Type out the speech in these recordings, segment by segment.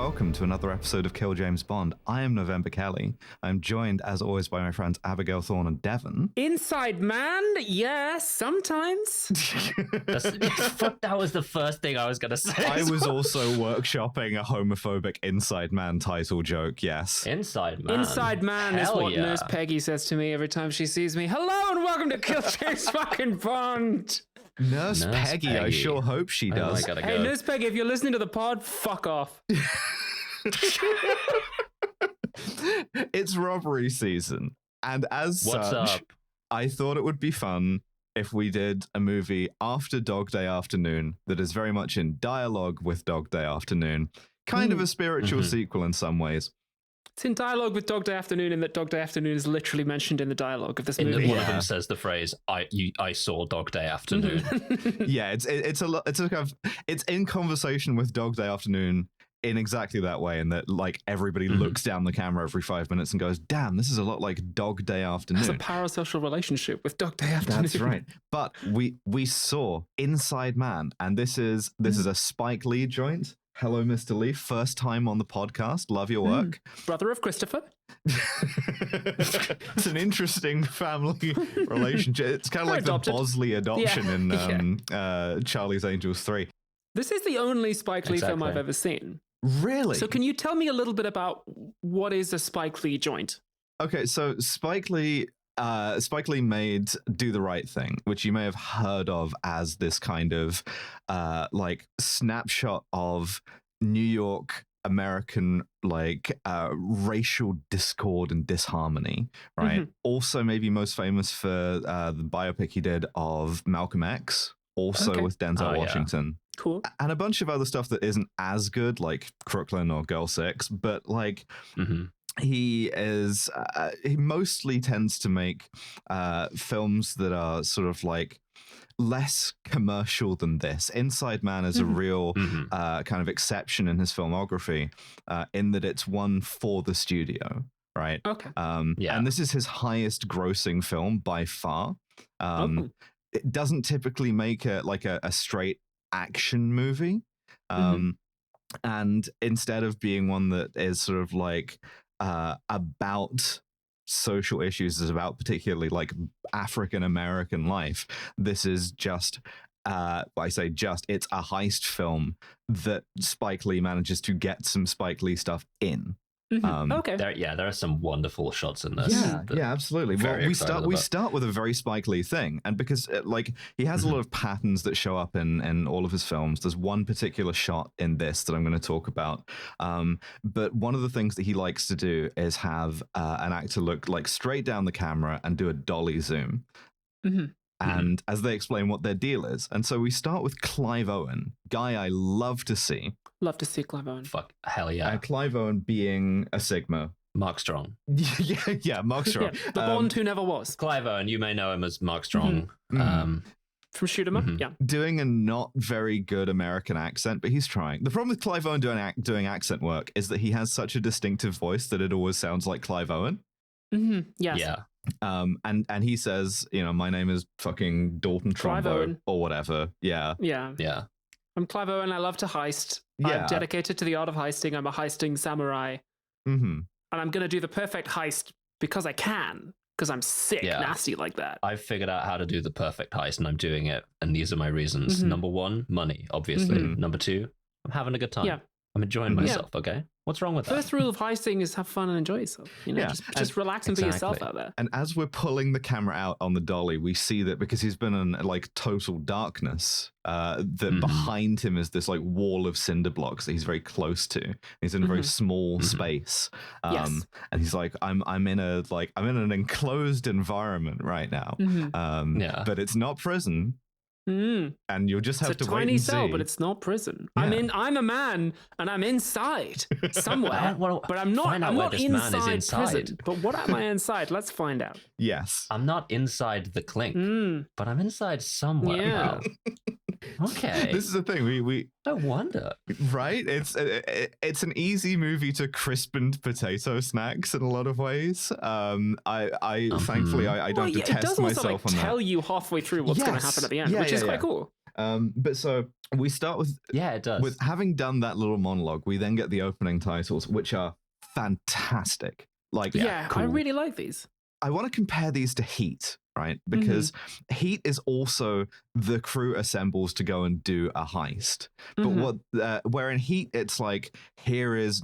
welcome to another episode of Kill James Bond. I am November Kelly. I'm joined, as always, by my friends Abigail Thorne and Devon. Inside man? Yeah, sometimes. That was the first thing I was going to say. I was also workshopping a homophobic Inside Man title joke, yes. Inside man. Inside man is Hell what yeah. Nurse Peggy says to me every time she sees me. Hello and welcome to Kill James fucking Bond. Nurse Peggy, I Peggy. sure hope she does. I gotta Hey, go. Nurse Peggy, if you're listening to the pod, fuck off. It's robbery season, and as What's such, up? I thought it would be fun if we did a movie after Dog Day Afternoon that is very much in dialogue with Dog Day Afternoon, kind of a spiritual sequel in some ways. It's in dialogue with Dog Day Afternoon in that Dog Day Afternoon is literally mentioned in the dialogue of this movie. One of them says the phrase, I saw Dog Day Afternoon. Yeah, it's in conversation with Dog Day Afternoon in exactly that way, in that like everybody looks down the camera every 5 minutes and goes, damn, this is a lot like Dog Day Afternoon. It's a parasocial relationship with Dog Day Afternoon. That's right. But we saw Inside Man, and this is a Spike Lee joint. Hello, Mr. Lee. First time on the podcast. Love your work. Brother of Christopher. It's an interesting family relationship. It's kind of like adopted. the Bosley adoption Yeah. in Charlie's Angels 3. This is the only Spike Lee film Exactly. I've ever seen. Really? So can you tell me a little bit about what is a Spike Lee joint? Okay, so Spike Lee made Do the Right Thing, which you may have heard of as this kind of like snapshot of New York American racial discord and disharmony, right? Also maybe most famous for the biopic he did of Malcolm X, also Okay. with Denzel yeah. Washington. Cool. And a bunch of other stuff that isn't as good, like Crooklyn or Girl 6, but like he mostly tends to make films that are sort of like less commercial than this. Inside Man is a real kind of exception in his filmography, in that it's one for the studio, right? Okay. Yeah. And this is his highest grossing film by far. It doesn't typically make a straight action movie, and instead of being one that is sort of like about social issues, is about particularly like African American life, this is just I say just, it's a heist film that Spike Lee manages to get some Spike Lee stuff in. Okay. There are some wonderful shots in this. Yeah, absolutely. Well, very we excited start with a very Spike Lee thing, and because like he has a lot of patterns that show up in all of his films. There's one particular shot in this that I'm going to talk about. But one of the things that he likes to do is have an actor look like straight down the camera and do a dolly zoom. And as they explain what their deal is. And so we start with Clive Owen, guy I love to see. Love to see Clive Owen. Fuck, hell yeah. Clive Owen being a Sigma. Mark Strong. yeah, Mark Strong. Yeah, the Bond who never was. Clive Owen, you may know him as Mark Strong. From Shoot 'Em Up? Yeah. Doing a not very good American accent, but he's trying. The problem with Clive Owen doing accent work is that he has such a distinctive voice that it always sounds like Clive Owen. Yes. Yeah. And he says, you know, my name is fucking Dalton Clive Trumbo Owen. or whatever. Yeah. Yeah. Yeah. I'm Clive Owen. I love to heist. Yeah. I'm dedicated to the art of heisting. I'm a heisting samurai. Mm-hmm. And I'm going to do the perfect heist because I can. Because I'm sick, Yeah. nasty like that. I've figured out how to do the perfect heist and I'm doing it. And these are my reasons. Number one, money, obviously. Number two, I'm having a good time. Yeah. I'm enjoying myself, okay? What's wrong with that? First rule of heisting is have fun and enjoy yourself. You know, Yeah. just relax and be yourself Exactly. out there. And as we're pulling the camera out on the dolly, we see that because he's been in like total darkness, that behind him is this like wall of cinder blocks that he's very close to. He's in a very small space. Yes. And he's like, I'm in an enclosed environment right now. Yeah. But it's not prison. And you'll just have It's a to wait tiny and cell, see. but it's not prison. Yeah. I'm a man, and I'm inside somewhere. Well, but I'm not. find out I'm where not this man is inside inside. prison. But what am I inside? Let's find out. Yes. I'm not inside the clink, but I'm inside somewhere. Yeah. Okay. This is the thing. We I wonder. right. It's an easy movie to crispened potato snacks in a lot of ways. I thankfully I don't Well, yeah, it detest does also myself on tell that. you halfway through what's going to Yes. happen at the end, Yeah, which is yeah, quite yeah. cool. But so we start with it does. with having done that little monologue. We then get the opening titles, which are fantastic. Like, I cool. really like these. I want to compare these to Heat, right? Because Heat is also the crew assembles to go and do a heist. But where in Heat, it's like, here is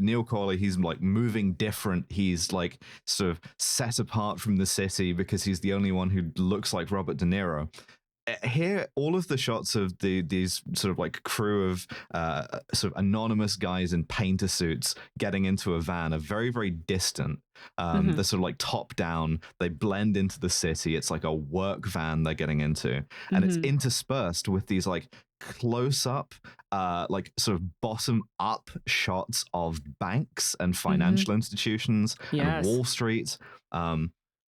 Neil Corley. He's like moving different. He's like sort of set apart from the city because he's the only one who looks like Robert De Niro. Here, all of the shots of these sort of like crew of sort of anonymous guys in painter suits getting into a van are very, very distant. They're sort of like top down. They blend into the city. It's like a work van they're getting into, and it's interspersed with these like close up, like sort of bottom up shots of banks and financial institutions and Wall Street.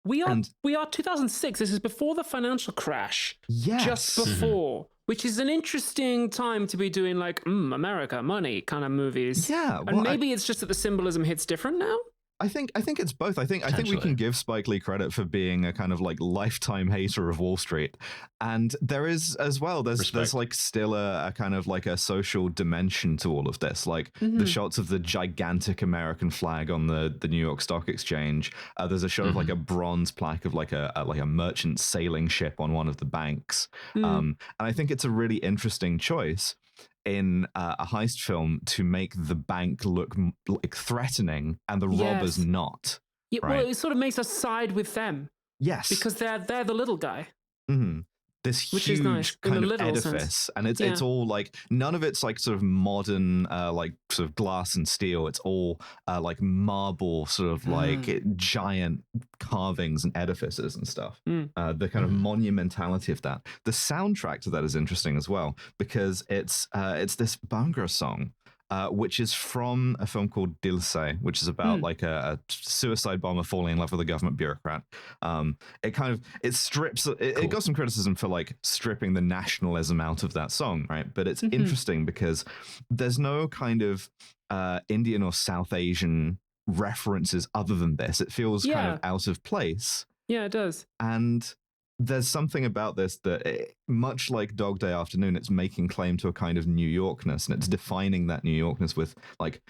We are 2006. This is before the financial crash. Yes. Just before, which is an interesting time to be doing like America, money kind of movies. Yeah. Well, and maybe it's just that the symbolism hits different now. I think it's both. I think we can give Spike Lee credit for being a kind of like lifetime hater of Wall Street, and there is as well. There's like still a kind of like a social dimension to all of this. Like the shots of the gigantic American flag on the New York Stock Exchange. There's a shot of like a bronze plaque of like a merchant sailing ship on one of the banks, and I think it's a really interesting choice in a heist film to make the bank look like threatening and the robbers not. Yeah, right? Well, it sort of makes us side with them. Yes, because they're the little guy. This which huge is nice, kind of edifice, and it's all like none of it's like sort of modern, like sort of glass and steel. It's all like marble, sort of like giant carvings and edifices and stuff. The kind of monumentality of that. The soundtrack to that is interesting as well because it's this Bhangra song. Which is from a film called Dil Se, which is about like a suicide bomber falling in love with a government bureaucrat. It strips. It got some criticism for like stripping the nationalism out of that song, right? But it's interesting because there's no kind of Indian or South Asian references other than this. It feels kind of out of place. Yeah, it does. And there's something about this that, much like Dog Day Afternoon, it's making claim to a kind of New Yorkness, and it's defining that New Yorkness with like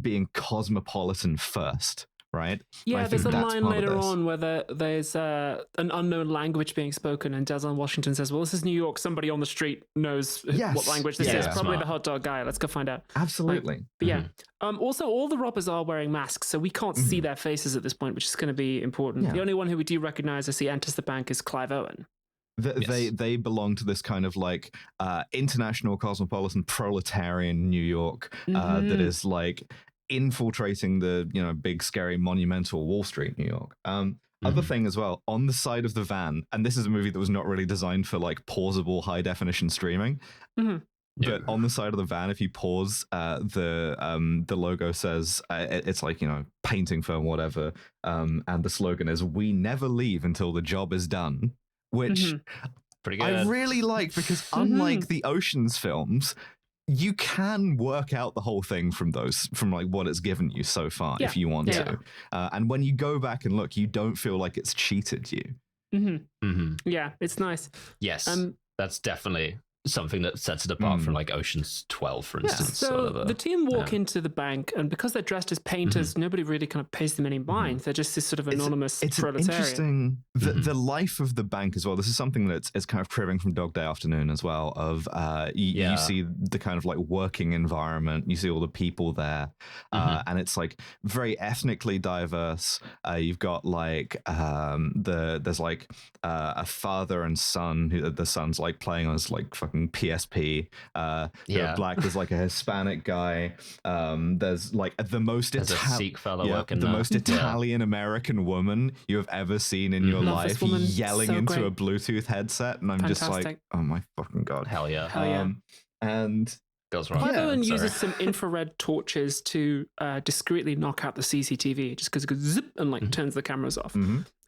being cosmopolitan first, right? Yeah, there's a line later on where there's an unknown language being spoken, and Denzel Washington says, well, this is New York. Somebody on the street knows what language this is. Probably the hot dog guy. Let's go find out. Absolutely. But yeah. Also, all the robbers are wearing masks, so we can't see their faces at this point, which is going to be important. The only one who we do recognize as he enters the bank is Clive Owen. They belong to this kind of like international cosmopolitan proletarian New York that is like infiltrating the big scary monumental Wall Street New York. Other thing as well, on the side of the van, and this is a movie that was not really designed for like pausable high definition streaming. But on the side of the van, if you pause, the logo says it's like painting firm, whatever, and the slogan is "We never leave until the job is done," which pretty good. I really like because unlike the Ocean's films, you can work out the whole thing from like what it's given you so far if you want to, and when you go back and look, you don't feel like it's cheated you. Yeah, it's nice. Yes, that's definitely something that sets it apart from like Ocean's 12, for instance. So the team walk into the bank, and because they're dressed as painters, nobody really kind of pays them any mind. They're just this sort of anonymous proletariat. It's interesting. The life of the bank as well. This is something that's kind of cribbing from Dog Day Afternoon as well. Of you see the kind of like working environment. You see all the people there, and it's like very ethnically diverse. You've got like there's like a father and son. Who the son's like playing on his like fucking PSP. Black. There's like a Hispanic guy. There's like the most Sikh fella working the most Italian American woman you have ever seen in your life, yelling into a Bluetooth headset, and I'm just like, oh my fucking god, hell yeah. And goes right. Clive Owen uses some infrared torches to discreetly knock out the CCTV, just because it goes zip and like turns the cameras off.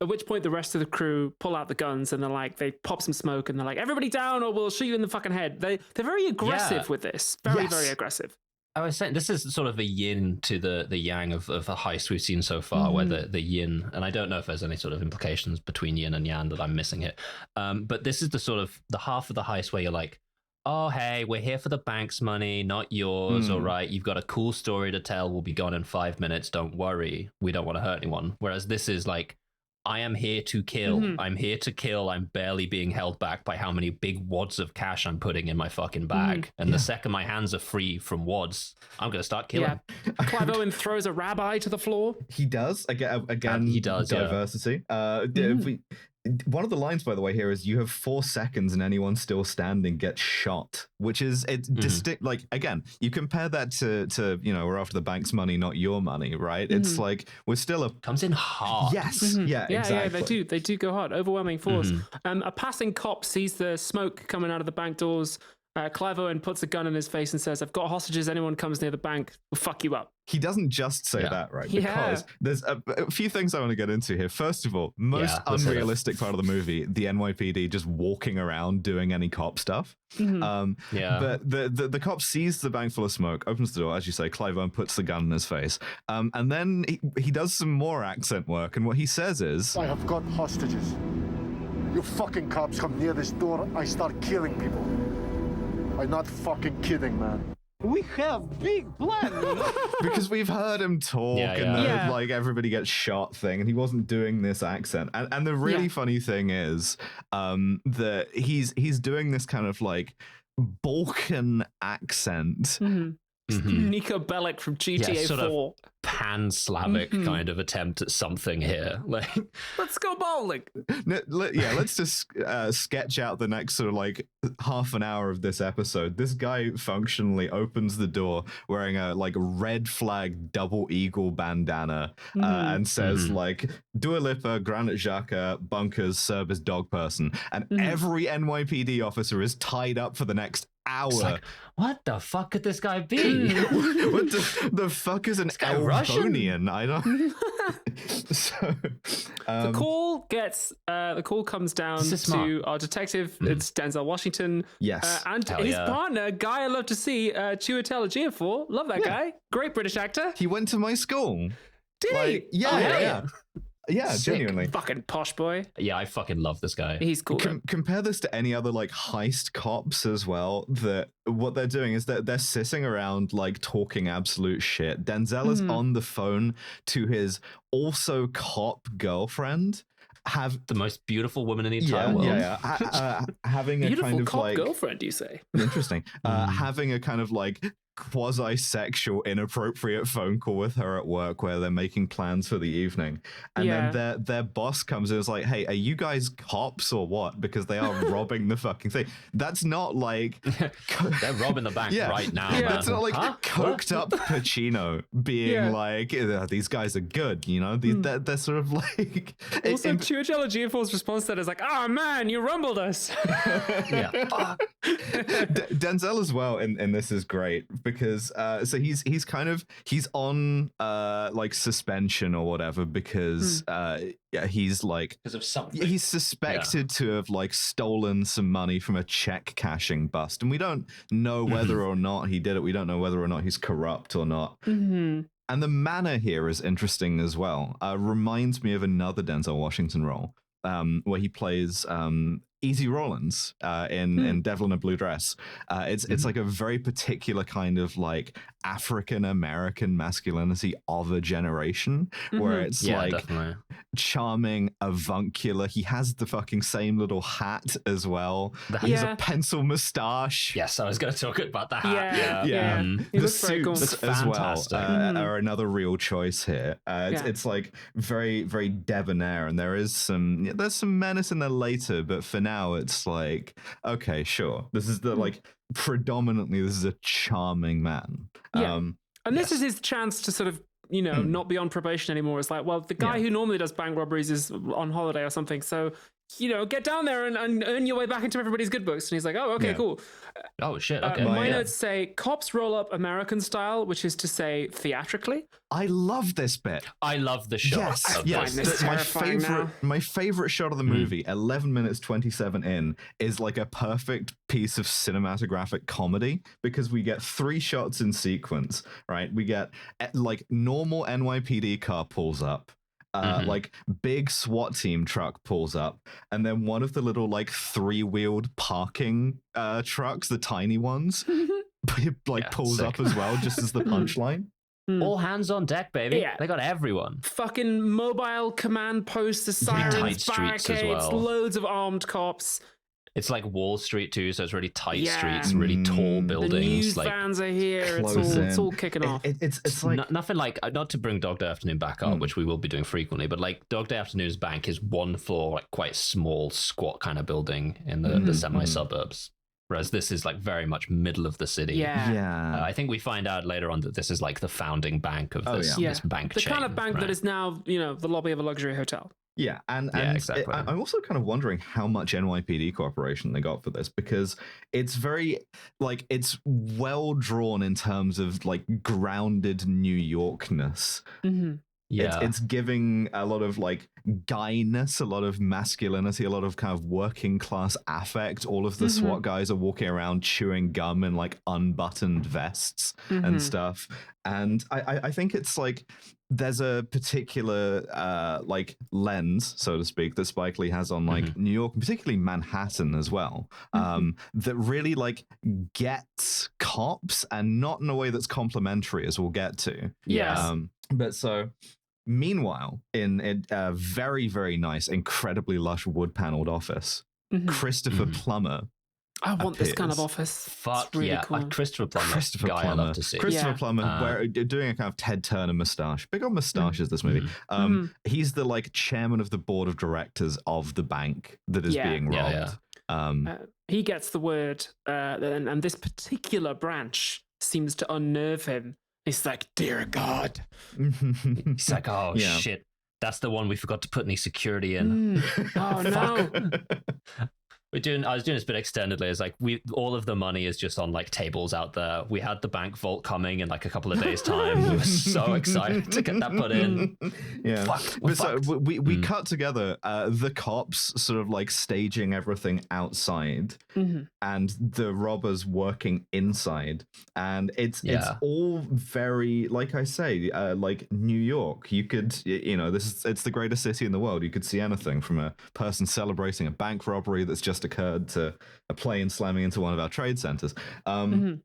At which point the rest of the crew pull out the guns and they're like, they pop some smoke and they're like, everybody down or we'll shoot you in the fucking head. They're very aggressive with this. Very aggressive. I was saying this is sort of the yin to the yang of a heist we've seen so far, where the yin, and I don't know if there's any sort of implications between yin and yang that I'm missing here, but this is the sort of the half of the heist where you're like, oh, hey, we're here for the bank's money, not yours. All right, you've got a cool story to tell. We'll be gone in 5 minutes. Don't worry. We don't want to hurt anyone. Whereas this is like, I am here to kill. I'm here to kill. I'm barely being held back by how many big wads of cash I'm putting in my fucking bag. And the second my hands are free from wads, I'm going to start killing. Clive Owen throws a rabbi to the floor. He does. Again, he does, diversity. One of the lines, by the way, here is, you have 4 seconds and anyone still standing gets shot, which is distinct. Like, again, you compare that to we're after the bank's money, not your money, right? It's like, we're still comes in hard. Yes. Yeah, exactly. Yeah, they do go hard. Overwhelming force. A passing cop sees the smoke coming out of the bank doors. Clive Owen puts a gun in his face and says, I've got hostages. Anyone comes near the bank, we'll fuck you up. He doesn't just say that, right? Because there's a few things I want to get into here. First of all, most unrealistic part of the movie, the NYPD just walking around doing any cop stuff. But the cop sees the bank full of smoke, opens the door, as you say, Clive Owen puts the gun in his face. And then he does some more accent work. And what he says is, I have got hostages. You fucking cops come near this door, I start killing people. I'm not fucking kidding, man. We have big plans, you know? Because we've heard him talk and like everybody gets shot thing, and he wasn't doing this accent. And the really funny thing is that he's doing this kind of like Balkan accent. Nico Bellic from GTA 4. Pan-Slavic kind of attempt at something here. Like, let's go bowling. Let's just sketch out the next sort of like half an hour of this episode. This guy functionally opens the door wearing a like red flag double eagle bandana and says like Dua Lipa, Granit Xhaka, bunkers, serve as dog person, and every NYPD officer is tied up for the next hour. Like, what the fuck could this guy be? What the fuck is an Elbonian? I don't. So the call comes down to our detective. It's Denzel Washington. Yes, and his partner, guy I love to see, Chiwetel Ejiofor. Love that guy. Great British actor. He went to my school. Did he? Yeah, Sick. Genuinely. Fucking posh boy. Yeah, I fucking love this guy. He's cool. Compare this to any other like heist cops as well. That what they're doing is that they're sitting around like talking absolute shit. Denzel is on the phone to his also cop girlfriend. Have the most beautiful woman in the entire world. Having a beautiful kind of cop like girlfriend, you say? Interesting. Having a kind of like quasi-sexual inappropriate phone call with her at work where they're making plans for the evening, and then their boss comes in and is like, hey, are you guys cops or what? Because they are robbing the fucking thing. That's not like they're robbing the bank right now. That's not like coked up Pacino being like, these guys are good, you know. They're sort of like also Chiwetel Ejiofor's response to that is like, oh man, you rumbled us. Denzel as well in this is great because so he's on like suspension or whatever because he's like, because of something. He's suspected to have like stolen some money from a check cashing bust, and we don't know whether or not he did it. We don't know whether or not he's corrupt or not. And the manner here is interesting as well. Reminds me of another Denzel Washington role where he plays Easy Rollins in Devil in a Blue Dress. It's like a very particular kind of like African American masculinity of a generation where it's like definitely charming, avuncular. He has the fucking same little hat as well. He has a pencil mustache. Yes, I was going to talk about the hat. He The looks very cool. suits as well are another real choice here. It's like very, very debonair, and there's some menace in there later, but for now it's like, okay, sure, this is the like predominantly this is a charming man. And this is his chance to sort of, you know, not be on probation anymore. It's like, well, the guy who normally does bank robberies is on holiday or something, so, you know, get down there and earn your way back into everybody's good books. And he's like, oh, okay, cool. Oh, shit, okay. My notes say, cops roll up American style, which is to say theatrically. I love this bit. I love the shot. Yes. My favorite shot of the movie, 11 minutes 27 in, is like a perfect piece of cinematographic comedy because we get 3 shots in sequence, right? We get like normal NYPD car pulls up. like big SWAT team truck pulls up, and then one of the little like 3-wheeled parking trucks, the tiny ones, pulls up as well, just as the punchline. All hands on deck, baby. Yeah. They got everyone. Fucking mobile command posts, the sirens, tight streets as barricades, well. loads of armed cops. It's like Wall Street too, so it's really tight streets, really tall buildings. The news like vans are here. It's all kicking off. It's like nothing like, not to bring Dog Day Afternoon back up, which we will be doing frequently, but like Dog Day Afternoon's bank is one floor, like quite small, squat kind of building in the semi-suburbs. Whereas this is like very much middle of the city. Yeah. I think we find out later on that this is like the founding bank of this bank the chain. kind of bank that is now, the lobby of a luxury hotel. Yeah, and exactly. I'm also kind of wondering how much NYPD cooperation they got for this, because it's very, like, it's well drawn in terms of, like, grounded New Yorkness. Yeah. It's giving a lot of, like, guyness, a lot of masculinity, a lot of kind of working class affect. All of the SWAT guys are walking around chewing gum in, like, unbuttoned vests and stuff. And I think it's, like, there's a particular like lens, so to speak, that Spike Lee has on like New York, and particularly Manhattan as well, that really like gets cops, and not in a way that's complimentary, as we'll get to. But so meanwhile, in a very, very nice, incredibly lush wood paneled office, Christopher Plummer. I want this kind of office. Fuck it's really yeah, cool. Christopher Plummer, guy I love to see. Christopher Plummer, doing a kind of Ted Turner mustache. Big on mustaches, this movie. He's the like chairman of the board of directors of the bank that is being robbed. He gets the word, and this particular branch seems to unnerve him. He's like, dear God. He's like, oh shit, that's the one we forgot to put any security in. Oh no. I was doing this bit extendedly. It's like all of the money is just on like tables out there. We had the bank vault coming in like a couple of days' time. We were so excited to get that put in. Yeah. Fuck, so we cut together the cops sort of like staging everything outside and the robbers working inside. And it's all very, like I say, like New York. You could, it's the greatest city in the world. You could see anything from a person celebrating a bank robbery that's just occurred to a plane slamming into one of our trade centers. Only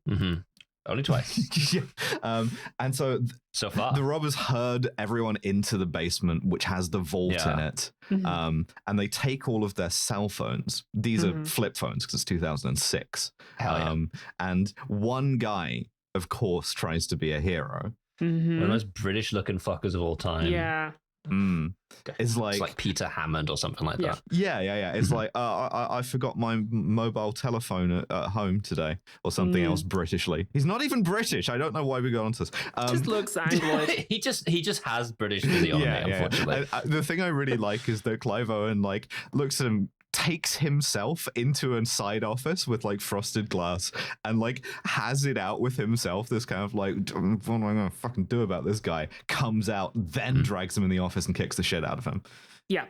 twice. And so far the robbers herd everyone into the basement, which has the vault in it. And they take all of their cell phones. These are flip phones because it's 2006. And one guy, of course, tries to be a hero. One of the most British looking fuckers of all time. Yeah. It's like Peter Hammond or something like that. Yeah. It's like I forgot my mobile telephone at home today, or something else Britishly. He's not even British. I don't know why we got onto this. Just looks Angloid. he just has British physiognomy, unfortunately. The thing I really like is that Clive Owen like looks at him, takes himself into a side office with like frosted glass and like has it out with himself, this kind of like, what am I gonna fucking do about this guy, comes out, then drags him in the office and kicks the shit out of him. Yeah.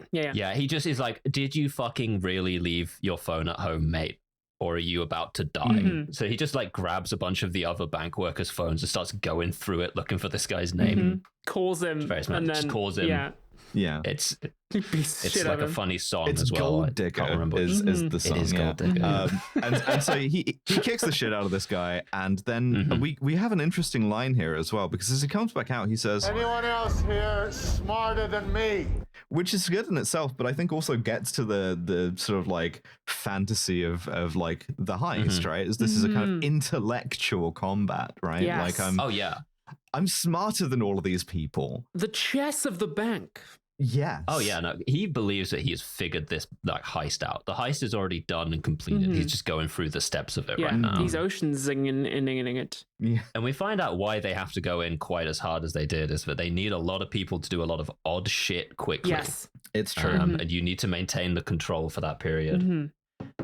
He just is like, did you fucking really leave your phone at home, mate? Or are you about to die? So he just like grabs a bunch of the other bank workers' phones and starts going through it looking for this guy's name. Calls him. Very smart. Just calls him. Yeah. It's like a funny song as well. Gold Digger is the song. It is Gold Digger. And so he kicks the shit out of this guy, and then we have an interesting line here as well, because as he comes back out, he says, anyone else here smarter than me? Which is good in itself, but I think also gets to the sort of like fantasy of like the heist, right? This is a kind of intellectual combat, right? Yes. Like I'm smarter than all of these people. The chess of the bank. Yes. Oh yeah, no, he believes that he has figured this like heist out. The heist is already done and completed. He's just going through the steps of it right now. He's ocean zinging it. Yeah. And we find out why they have to go in quite as hard as they did is that they need a lot of people to do a lot of odd shit quickly. Yes. It's true. And you need to maintain the control for that period.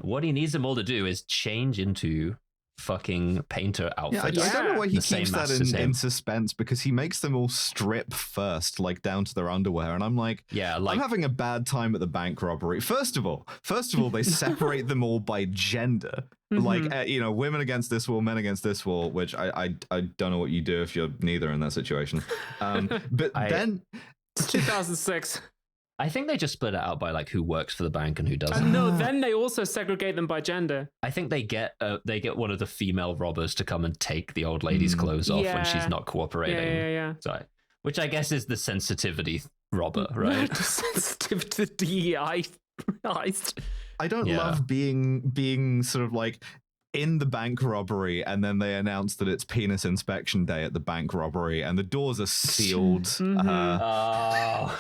What he needs them all to do is change into fucking painter outfits. I don't know why he The keeps same that master in suspense, because he makes them all strip first, like down to their underwear, and I'm like, I'm having a bad time at the bank robbery. First of all, they separate them all by gender. Like, women against this wall, men against this wall, which I don't know what you do if you're neither in that situation. But then It's 2006. I think they just split it out by like who works for the bank and who doesn't. No, then they also segregate them by gender. I think they get one of the female robbers to come and take the old lady's clothes off when she's not cooperating. Yeah. So, which I guess is the sensitivity robber, right? Sensitive to the DEI heist. I don't love being sort of like in the bank robbery, and then they announce that it's penis inspection day at the bank robbery, and the doors are sealed. Yeah.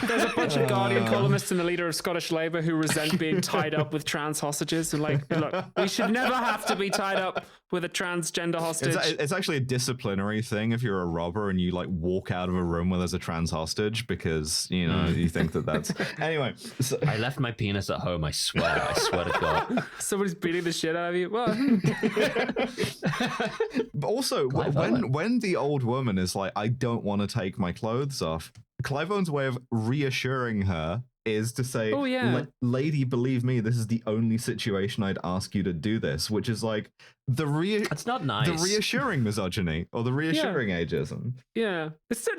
There's a bunch of Guardian columnists and the leader of Scottish Labour who resent being tied up with trans hostages. And like, look, we should never have to be tied up with a transgender hostage. It's actually a disciplinary thing if you're a robber and you like walk out of a room where there's a trans hostage because, you know, you think that's... Anyway. So... I left my penis at home, I swear to God. Somebody's beating the shit out of you. Well... But also, when the old woman is like, I don't want to take my clothes off, Clive Owen's way of reassuring her is to say, oh, yeah. Lady, believe me, this is the only situation I'd ask you to do this, which is like that's not nice. The reassuring misogyny or the reassuring ageism. Yeah.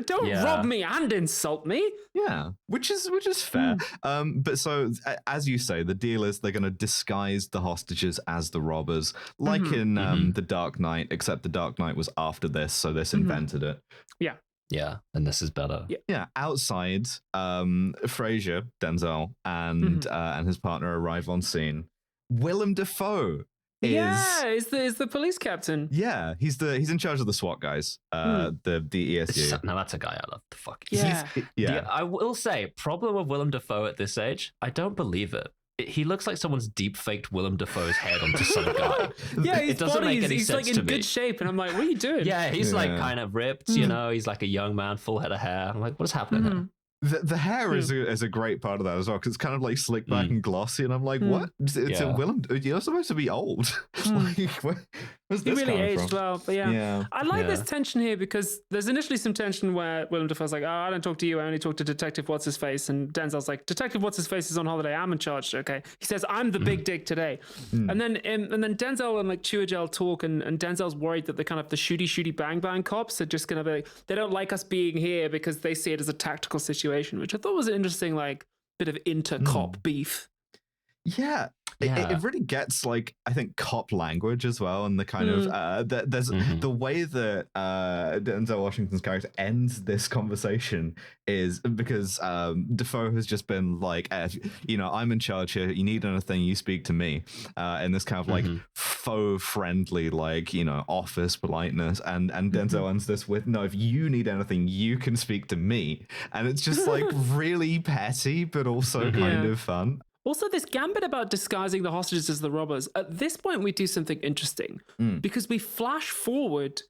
Don't rob me and insult me. Yeah, which is fair. But so, as you say, the deal is they're going to disguise the hostages as the robbers, like in The Dark Knight, except The Dark Knight was after this, so this invented it. Yeah. Yeah, and this is better. Yeah, outside, Fraser, Denzel, and his partner arrive on scene. Willem Dafoe is the police captain. Yeah, he's in charge of the SWAT guys, the ESU. Now that's a guy I love. The fuck. Yeah. I will say, problem with Willem Dafoe at this age, I don't believe it. He looks like someone's deep faked Willem Dafoe's head onto some guy. Yeah, his it doesn't body make any he's sense like to in me. good shape, and I'm like, what are you doing? Yeah, he's like kind of ripped, you know. He's like a young man, full head of hair. I'm like, what is happening here? The hair is a great part of that as well, because it's kind of like slick back and glossy, and I'm like, what? It's a Willem. You're supposed to be old. Like, where's this he really aged from? well, but I like this tension here because there's initially some tension where Willem Dafoe's like, oh, I don't talk to you, I only talk to Detective What's-His-Face, and Denzel's like, Detective What's-His-Face is on holiday, I'm in charge, okay? He says, I'm the big dick today. And then Denzel and like Chiwetel talk, and Denzel's worried that the kind of the shooty bang bang cops are just gonna be, they don't like us being here because they see it as a tactical situation, which I thought was an interesting like bit of inter-cop beef. Yeah. It really gets like, I think, cop language as well, and the kind of there's the way that Denzel Washington's character ends this conversation is because Defoe has just been like, you know, I'm in charge here, you need anything, you speak to me, in this kind of like faux friendly, like, you know, office politeness, and Denzel ends this with, no, if you need anything, you can speak to me, and it's just like really petty but also kind of fun. Also, this gambit about disguising the hostages as the robbers, at this point we do something interesting because we flash forward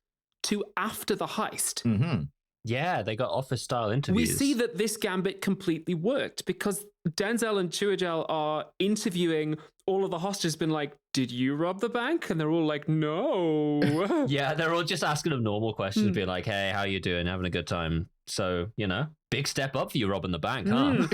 to after the heist. Yeah, they got office-style interviews. We see that this gambit completely worked because Denzel and Chiwetel are interviewing all of the hostages, been like, did you rob the bank? And they're all like, no. Yeah, they're all just asking them normal questions, being like, hey, how you doing? Having a good time? So, you know, big step up for you robbing the bank, huh?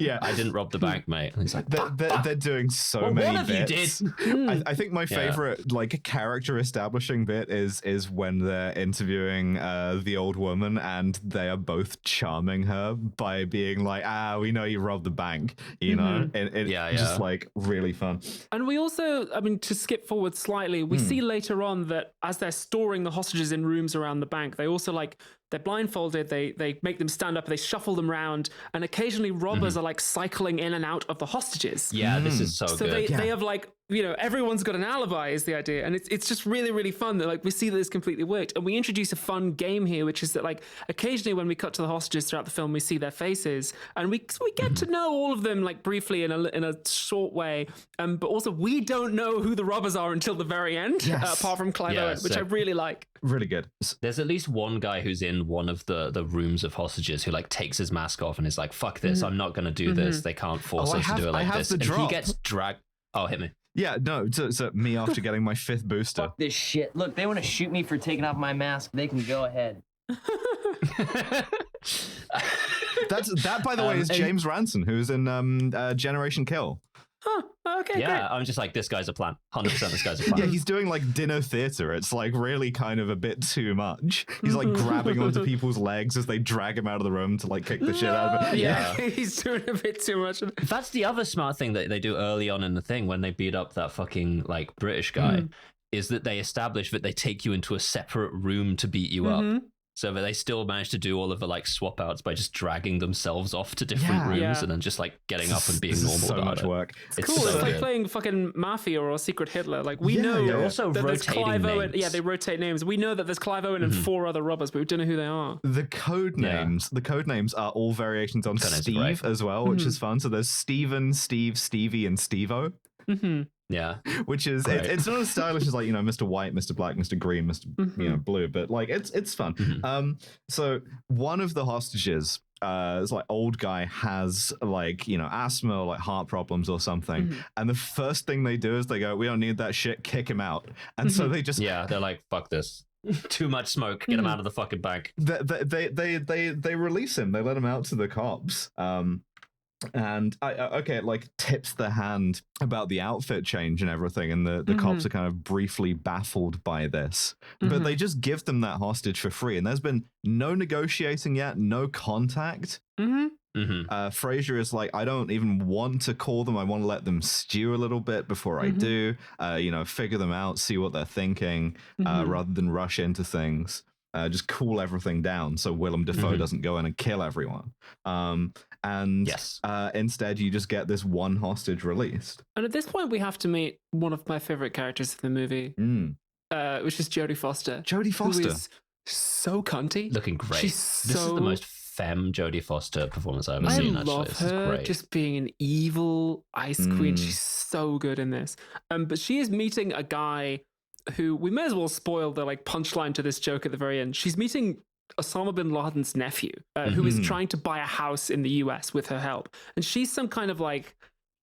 Yeah. I didn't rob the bank, mate. And he's like, they're doing so many one of bits. you did. I think my favorite like character establishing bit is when they're interviewing the old woman and they are both charming her by being like, we know you robbed the bank, you know? Just like really fun. And we also, I mean, to skip forward slightly, we see later on that as they're storing the hostages in rooms around the bank, they also like, they're blindfolded, they make them stand up, they shuffle them around, and occasionally robbers are like cycling in and out of the hostages. Yeah, this is so good. They have like, you know, everyone's got an alibi is the idea, and it's just really, really fun that like we see that this completely worked. And we introduce a fun game here, which is that like occasionally when we cut to the hostages throughout the film, we see their faces, and we get to know all of them like briefly in a short way, but also we don't know who the robbers are until the very end, apart from Clive Owen, which I really like. Really good. There's at least one guy who's in one of the rooms of hostages who like takes his mask off and is like, fuck this, I'm not going to do this. They can't force us to do it like this. And he gets dragged. Oh, hit me. Yeah, no, so me after getting my 5th booster. Fuck this shit. Look, they want to shoot me for taking off my mask. They can go ahead. That, by the way, is James Ranson, who's in Generation Kill. Huh. Okay, Yeah, great. I'm just like, this guy's a plan. 100% this guy's a plan. Yeah, he's doing like dinner theater. It's like really kind of a bit too much. He's like grabbing onto people's legs as they drag him out of the room to like kick the shit out of him. Yeah, he's doing a bit too much. That's the other smart thing that they do early on in the thing when they beat up that fucking like British guy, is that they establish that they take you into a separate room to beat you up. So that they still manage to do all of the like swap outs by just dragging themselves off to different rooms and then just like getting up and being normal so about much it. work. It's cool. so It's like good. playing fucking Mafia or Secret Hitler. Like we know They're also that there's rotating Clive Owen. names. Yeah, they rotate names. We know that there's Clive Owen and 4 other robbers, but we don't know who they are. The code names, are all variations on Codenames are Steve great. as well, which is fun. So there's Steven, Steve, Stevie, and Steve-O. Yeah. Which is it's not as stylish as like, you know, Mr. White, Mr. Black, Mr. Green, Mr. You know, Blue, but like it's fun. So one of the hostages, this like old guy has like, you know, asthma or like heart problems or something, and the first thing they do is they go, we don't need that shit, kick him out. And so they just They're like, fuck this. Too much smoke. Get him out of the fucking bank. they release him. They let him out to the cops. And it like tips the hand about the outfit change and everything, and the cops are kind of briefly baffled by this, but they just give them that hostage for free, and there's been no negotiating yet, no contact. Fraser is like, I don't even want to call them. I want to let them stew a little bit before I do, you know, figure them out, see what they're thinking, rather than rush into things. Just cool everything down so Willem Dafoe doesn't go in and kill everyone. And instead you just get this one hostage released. And at this point, we have to meet one of my favorite characters in the movie, which is Jodie Foster. Jodie Foster. Who is so cunty. Looking great. This is the most femme Jodie Foster performance I've ever seen, actually. I love This is her great. just being an evil ice queen. She's so good in this. But she is meeting a guy who, we may as well spoil the like punchline to this joke at the very end. She's meeting Osama bin Laden's nephew, who is trying to buy a house in the US with her help. And she's some kind of like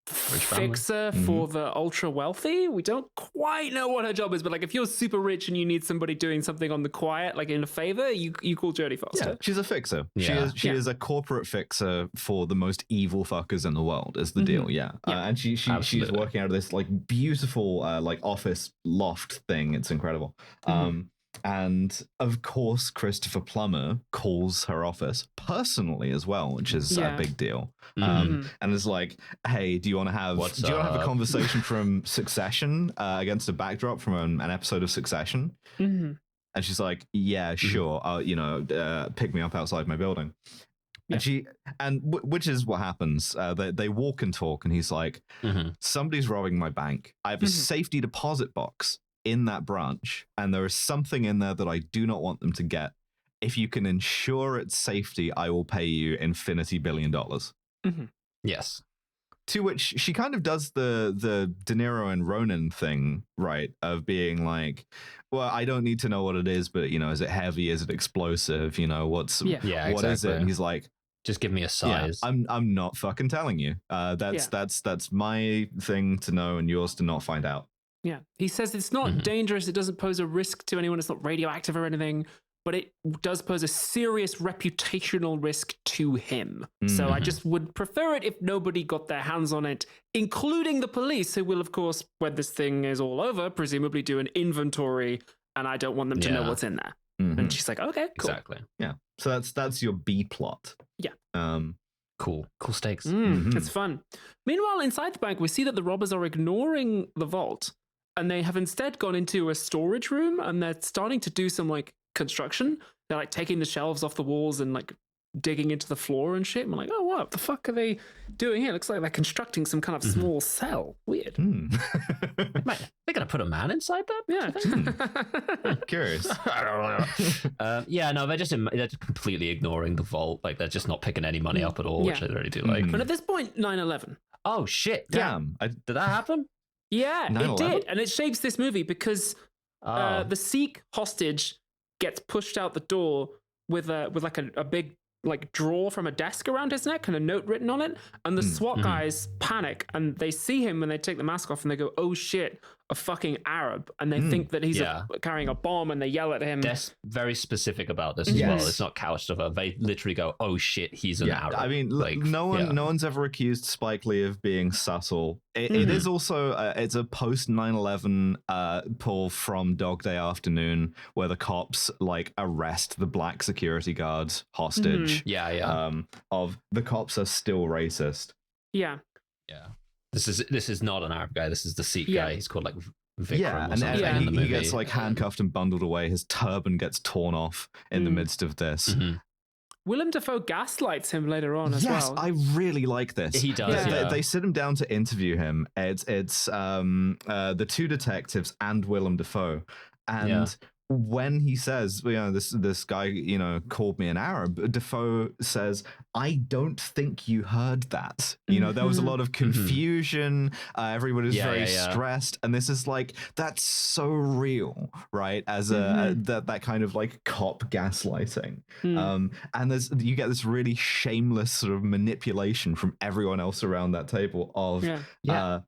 fixer for the ultra wealthy. We don't quite know what her job is, but like if you're super rich and you need somebody doing something on the quiet, like in a favor, you call Jodie Foster. Yeah, she's a fixer. Yeah. She is a corporate fixer for the most evil fuckers in the world, is the deal. And she's working out of this like beautiful like office loft thing. It's incredible. And of course, Christopher Plummer calls her office personally as well, which is a big deal. And is like, "Hey, do you want to have a conversation from Succession against a backdrop from an episode of Succession?" And she's like, "Yeah, sure. Pick me up outside my building." And which is what happens. They walk and talk, and he's like, "Somebody's robbing my bank. I have a safety deposit box in that branch, and there is something in there that I do not want them to get. If you can ensure its safety, I will pay you $infinity billion." Yes. To which she kind of does the De Niro and Ronin thing, right? Of being like, well, I don't need to know what it is, but you know, is it heavy? Is it explosive? You know, what is it? And he's like, just give me a size. Yeah, I'm not fucking telling you. That's my thing to know and yours to not find out. Yeah. He says it's not dangerous. It doesn't pose a risk to anyone. It's not radioactive or anything, but it does pose a serious reputational risk to him. So I just would prefer it if nobody got their hands on it, including the police, who will, of course, when this thing is all over, presumably do an inventory, and I don't want them to know what's in there. And she's like, okay, cool. Exactly. Yeah. So that's your B plot. Yeah. Cool stakes. It's fun. Meanwhile, inside the bank, we see that the robbers are ignoring the vault, and they have instead gone into a storage room, and they're starting to do some like construction. They're like taking the shelves off the walls and like digging into the floor and shit. And we're like, oh, what the fuck are they doing here? Looks like they're constructing some kind of small cell. Weird. Mate, they're gonna put a man inside that? Yeah. Curious. I don't know. No, they're just completely ignoring the vault. Like they're just not picking any money up at all, which I really do like. But at this point, 9/11. Oh shit! Damn. Did that happen? Yeah, 9/11? it did, and it shapes this movie because the Sikh hostage gets pushed out the door with like a big like drawer from a desk around his neck and a note written on it, and the SWAT guys panic and they see him when they take the mask off and they go, "Oh shit, a fucking Arab, and they think that he's carrying a bomb, and they yell at him. They're very specific about this as well. It's not couched of her. They literally go, "Oh shit, he's an Arab." I mean, no one's ever accused Spike Lee of being subtle. It is also it's a post 9/11 pull from Dog Day Afternoon, where the cops like arrest the black security guard hostage. Of the cops are still racist. Yeah. This is not an Arab guy. This is the Sikh guy. He's called like Vikram or something. And in the movie. He gets like handcuffed and bundled away. His turban gets torn off in the midst of this. Willem Dafoe gaslights him later on as well. Yes, I really like this. He does. They sit him down to interview him. It's the two detectives and Willem Dafoe, and when he says, this guy, called me an Arab, Defoe says, I don't think you heard that. There was a lot of confusion. Everybody was very stressed. And this is like, that's so real, right? As that kind of like cop gaslighting. And you get this really shameless sort of manipulation from everyone else around that table of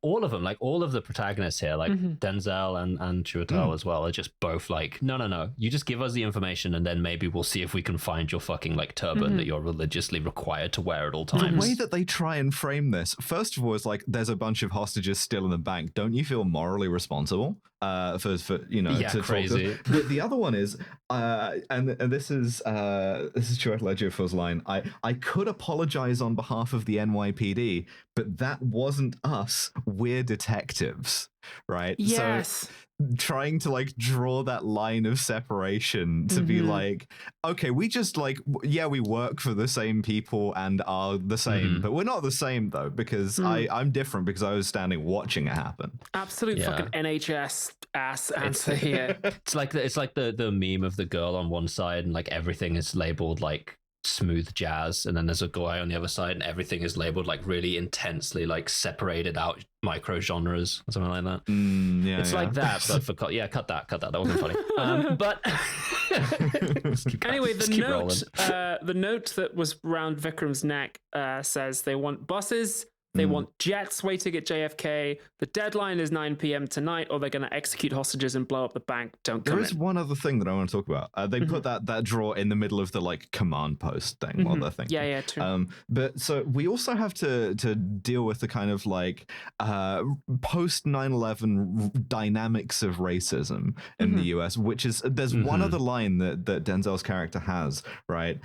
all of them, like all of the protagonists here, like Denzel and Chiwetel as well, are just both like, no, you just give us the information and then maybe we'll see if we can find your fucking like turban that you're religiously required to wear at all times. The way that they try and frame this, first of all, is like there's a bunch of hostages still in the bank. Don't you feel morally responsible for to crazy. Talk to? The other one is and this is Chiwetel Ejiofor's line. I could apologize on behalf of the NYPD, but that wasn't us. We're detectives, right? Yes. So trying to like draw that line of separation to be like, okay, we just like, we work for the same people and are the same, but we're not the same though, because I'm different because I was standing watching it happen. Absolute fucking NHS ass answer here. It's like the meme of the girl on one side and like everything is labeled like smooth jazz, and then there's a guy on the other side and everything is labeled like really intensely like separated out micro genres or something like that. It's like that, but for cut that wasn't funny. But anyway, the note that was around Vikram's neck says they want buses. They want jets waiting at JFK. The deadline is 9 p.m. tonight, or they're going to execute hostages and blow up the bank. Don't come in. There is one other thing that I want to talk about. They put that drawer in the middle of the like command post thing while they're thinking. Yeah, true. But so we also have to deal with the kind of like post 9/11 dynamics of racism in the US, which is there's one other line that Denzel's character has, right?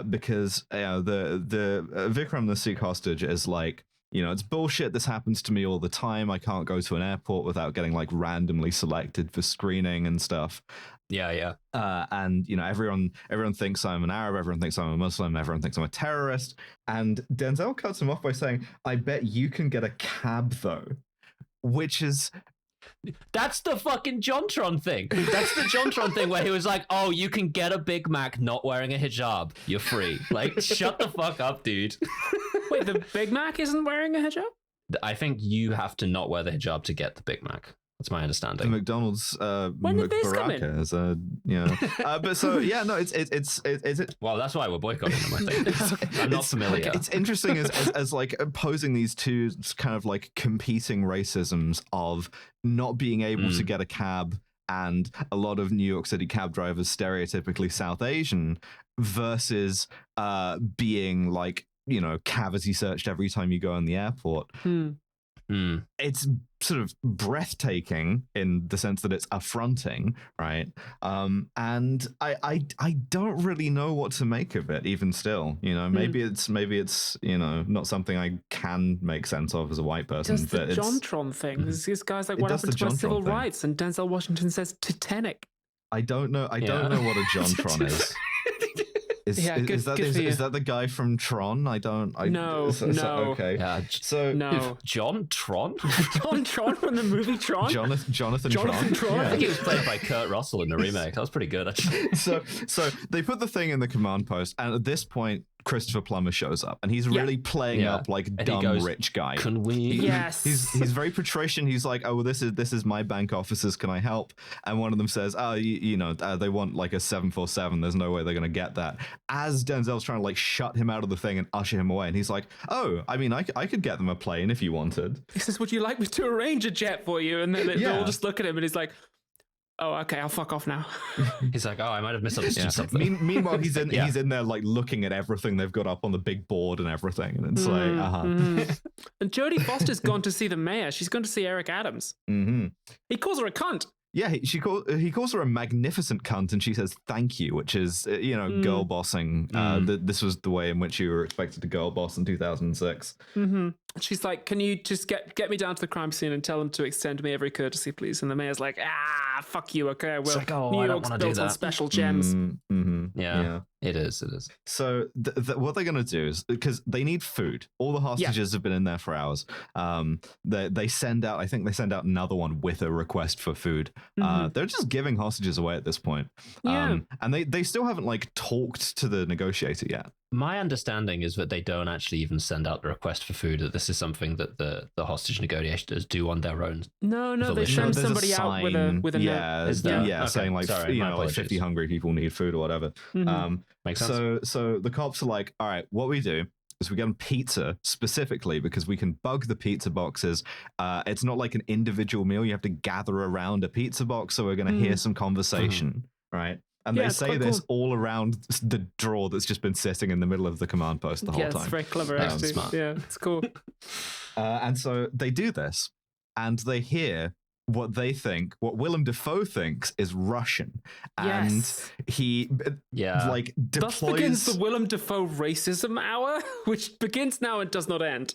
Because the Vikram, the Sikh hostage, is like, it's bullshit. This happens to me all the time. I can't go to an airport without getting like randomly selected for screening and stuff. Yeah. And everyone thinks I'm an Arab. Everyone thinks I'm a Muslim. Everyone thinks I'm a terrorist. And Denzel cuts him off by saying, "I bet you can get a cab though," which is. That's the fucking Jontron thing. That's the Jontron thing where he was like, "Oh, you can get a Big Mac not wearing a hijab. You're free." Like, shut the fuck up, dude. Wait, the Big Mac isn't wearing a hijab? I think you have to not wear the hijab to get the Big Mac. That's my understanding. The McDonald's when did this come in? Is but so it's well, that's why we're boycotting them, I think. I'm not familiar. It's interesting as like opposing these two kind of like competing racisms of not being able to get a cab, and a lot of New York City cab drivers stereotypically South Asian, versus being like, cavity searched every time you go in the airport. It's sort of breathtaking in the sense that it's affronting, right? And I don't really know what to make of it, even still. Maybe it's not something I can make sense of as a white person. Does the Jontron thing? This guy's like, what happened to our civil rights? And Denzel Washington says Titanic. I don't know what a Jontron is. Is that the guy from Tron? No. Okay. Yeah. So no. John Tron? John Tron from the movie Tron? Jonathan Tron. Tron? I think he was played by Kurt Russell in the remake. That was pretty good, actually. So they put the thing in the command post, and at this point, Christopher Plummer shows up, and he's really playing up like And he dumb goes, rich guy. Can we? Yes. He's very patrician. He's like, oh, well, this is my bank officers. Can I help? And one of them says, oh, they want like a 747. There's no way they're gonna get that. As Denzel's trying to like shut him out of the thing and usher him away, and he's like, oh, I mean, I could get them a plane if you wanted. He says, would you like me to arrange a jet for you? And then they all just look at him, and he's like, oh, okay, I'll fuck off now. He's like, oh, I might have misunderstood something. Meanwhile, he's in there like looking at everything they've got up on the big board and everything, and it's And Jodie Foster's gone to see the mayor. She's gone to see Eric Adams. He calls her a cunt. Yeah, he calls her a magnificent cunt, and she says thank you, which is girl bossing. This was the way in which you were expected to girl boss in 2006. She's like, can you just get me down to the crime scene and tell them to extend me every courtesy, please? And the mayor's like, fuck you, okay, well, like, oh, New I don't York's wanna do built on that. special gems. Yeah, it is. So what they're going to do is, because they need food. All the hostages have been in there for hours. They send out another one with a request for food. They're just giving hostages away at this point. And they still haven't like talked to the negotiator yet. My understanding is that they don't actually even send out the request for food, that this is something that the hostage negotiators do on their own. No, they send somebody out with a note. Saying like, sorry, like 50 hungry people need food or whatever. Makes sense. So the cops are like, all right, what we do is we get them pizza specifically because we can bug the pizza boxes. It's not like an individual meal. You have to gather around a pizza box. So we're going to hear some conversation, right? And they say this all around the drawer that's just been sitting in the middle of the command post the whole time. Yeah, it's very clever, actually. Smart. Yeah, it's cool. And so they do this, and they hear what Willem Dafoe thinks is Russian. And he like deploys... Thus begins the Willem Dafoe racism hour, which begins now and does not end.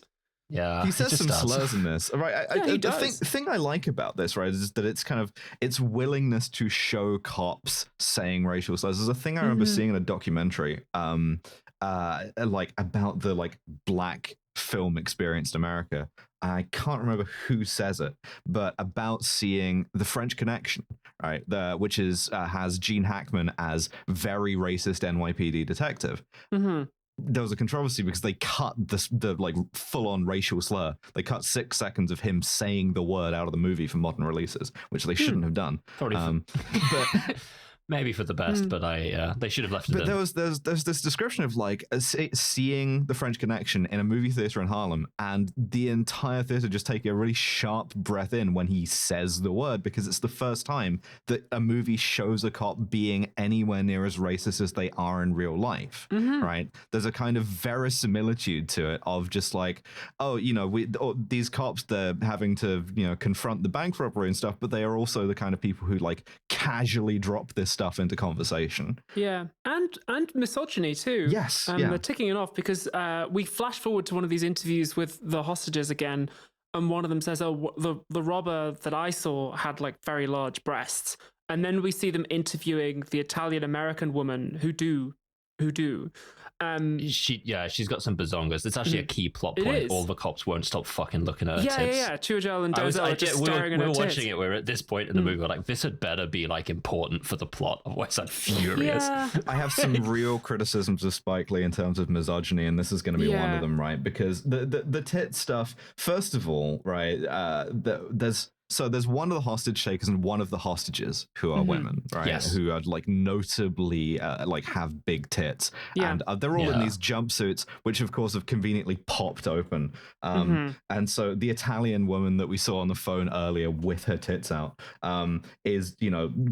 Yeah, he says some slurs in this, right? He the does. thing I like about this, right, is that it's willingness to show cops saying racial slurs. There's a thing I remember seeing in a documentary, like about the like black film experience in America. I can't remember who says it, but about seeing The French Connection, right? Which has Gene Hackman as very racist NYPD detective. There was a controversy because they cut the like full-on racial slur. They cut 6 seconds of him saying the word out of the movie for modern releases, which they shouldn't have done. Probably but maybe for the best, but they should have left it in. But there's this description of like seeing The French Connection in a movie theater in Harlem, and the entire theater just taking a really sharp breath in when he says the word, because it's the first time that a movie shows a cop being anywhere near as racist as they are in real life, right? There's a kind of verisimilitude to it of just like, these cops, they're having to confront the bank robbery and stuff, but they are also the kind of people who like casually drop this stuff into conversation. Yeah, and misogyny too. Yes, they're ticking it off because we flash forward to one of these interviews with the hostages again, and one of them says, "Oh, the robber that I saw had like very large breasts," and then we see them interviewing the Italian American woman who do. She's got some bazongas. It's actually a key plot point. All the cops won't stop fucking looking at her tits. Yeah. Chiwetel and Denzel are just staring at her we were tits. watching it. We're at this point in the movie. We're like, this had better be like important for the plot. Otherwise, I'm furious. Yeah. I have some real criticisms of Spike Lee in terms of misogyny, and this is going to be one of them, right? Because the tit stuff. First of all, right? There's one of the hostage takers and one of the hostages who are women, right? Yes. Who are like notably like have big tits, and they're all in these jumpsuits, which of course have conveniently popped open. And so the Italian woman that we saw on the phone earlier with her tits out is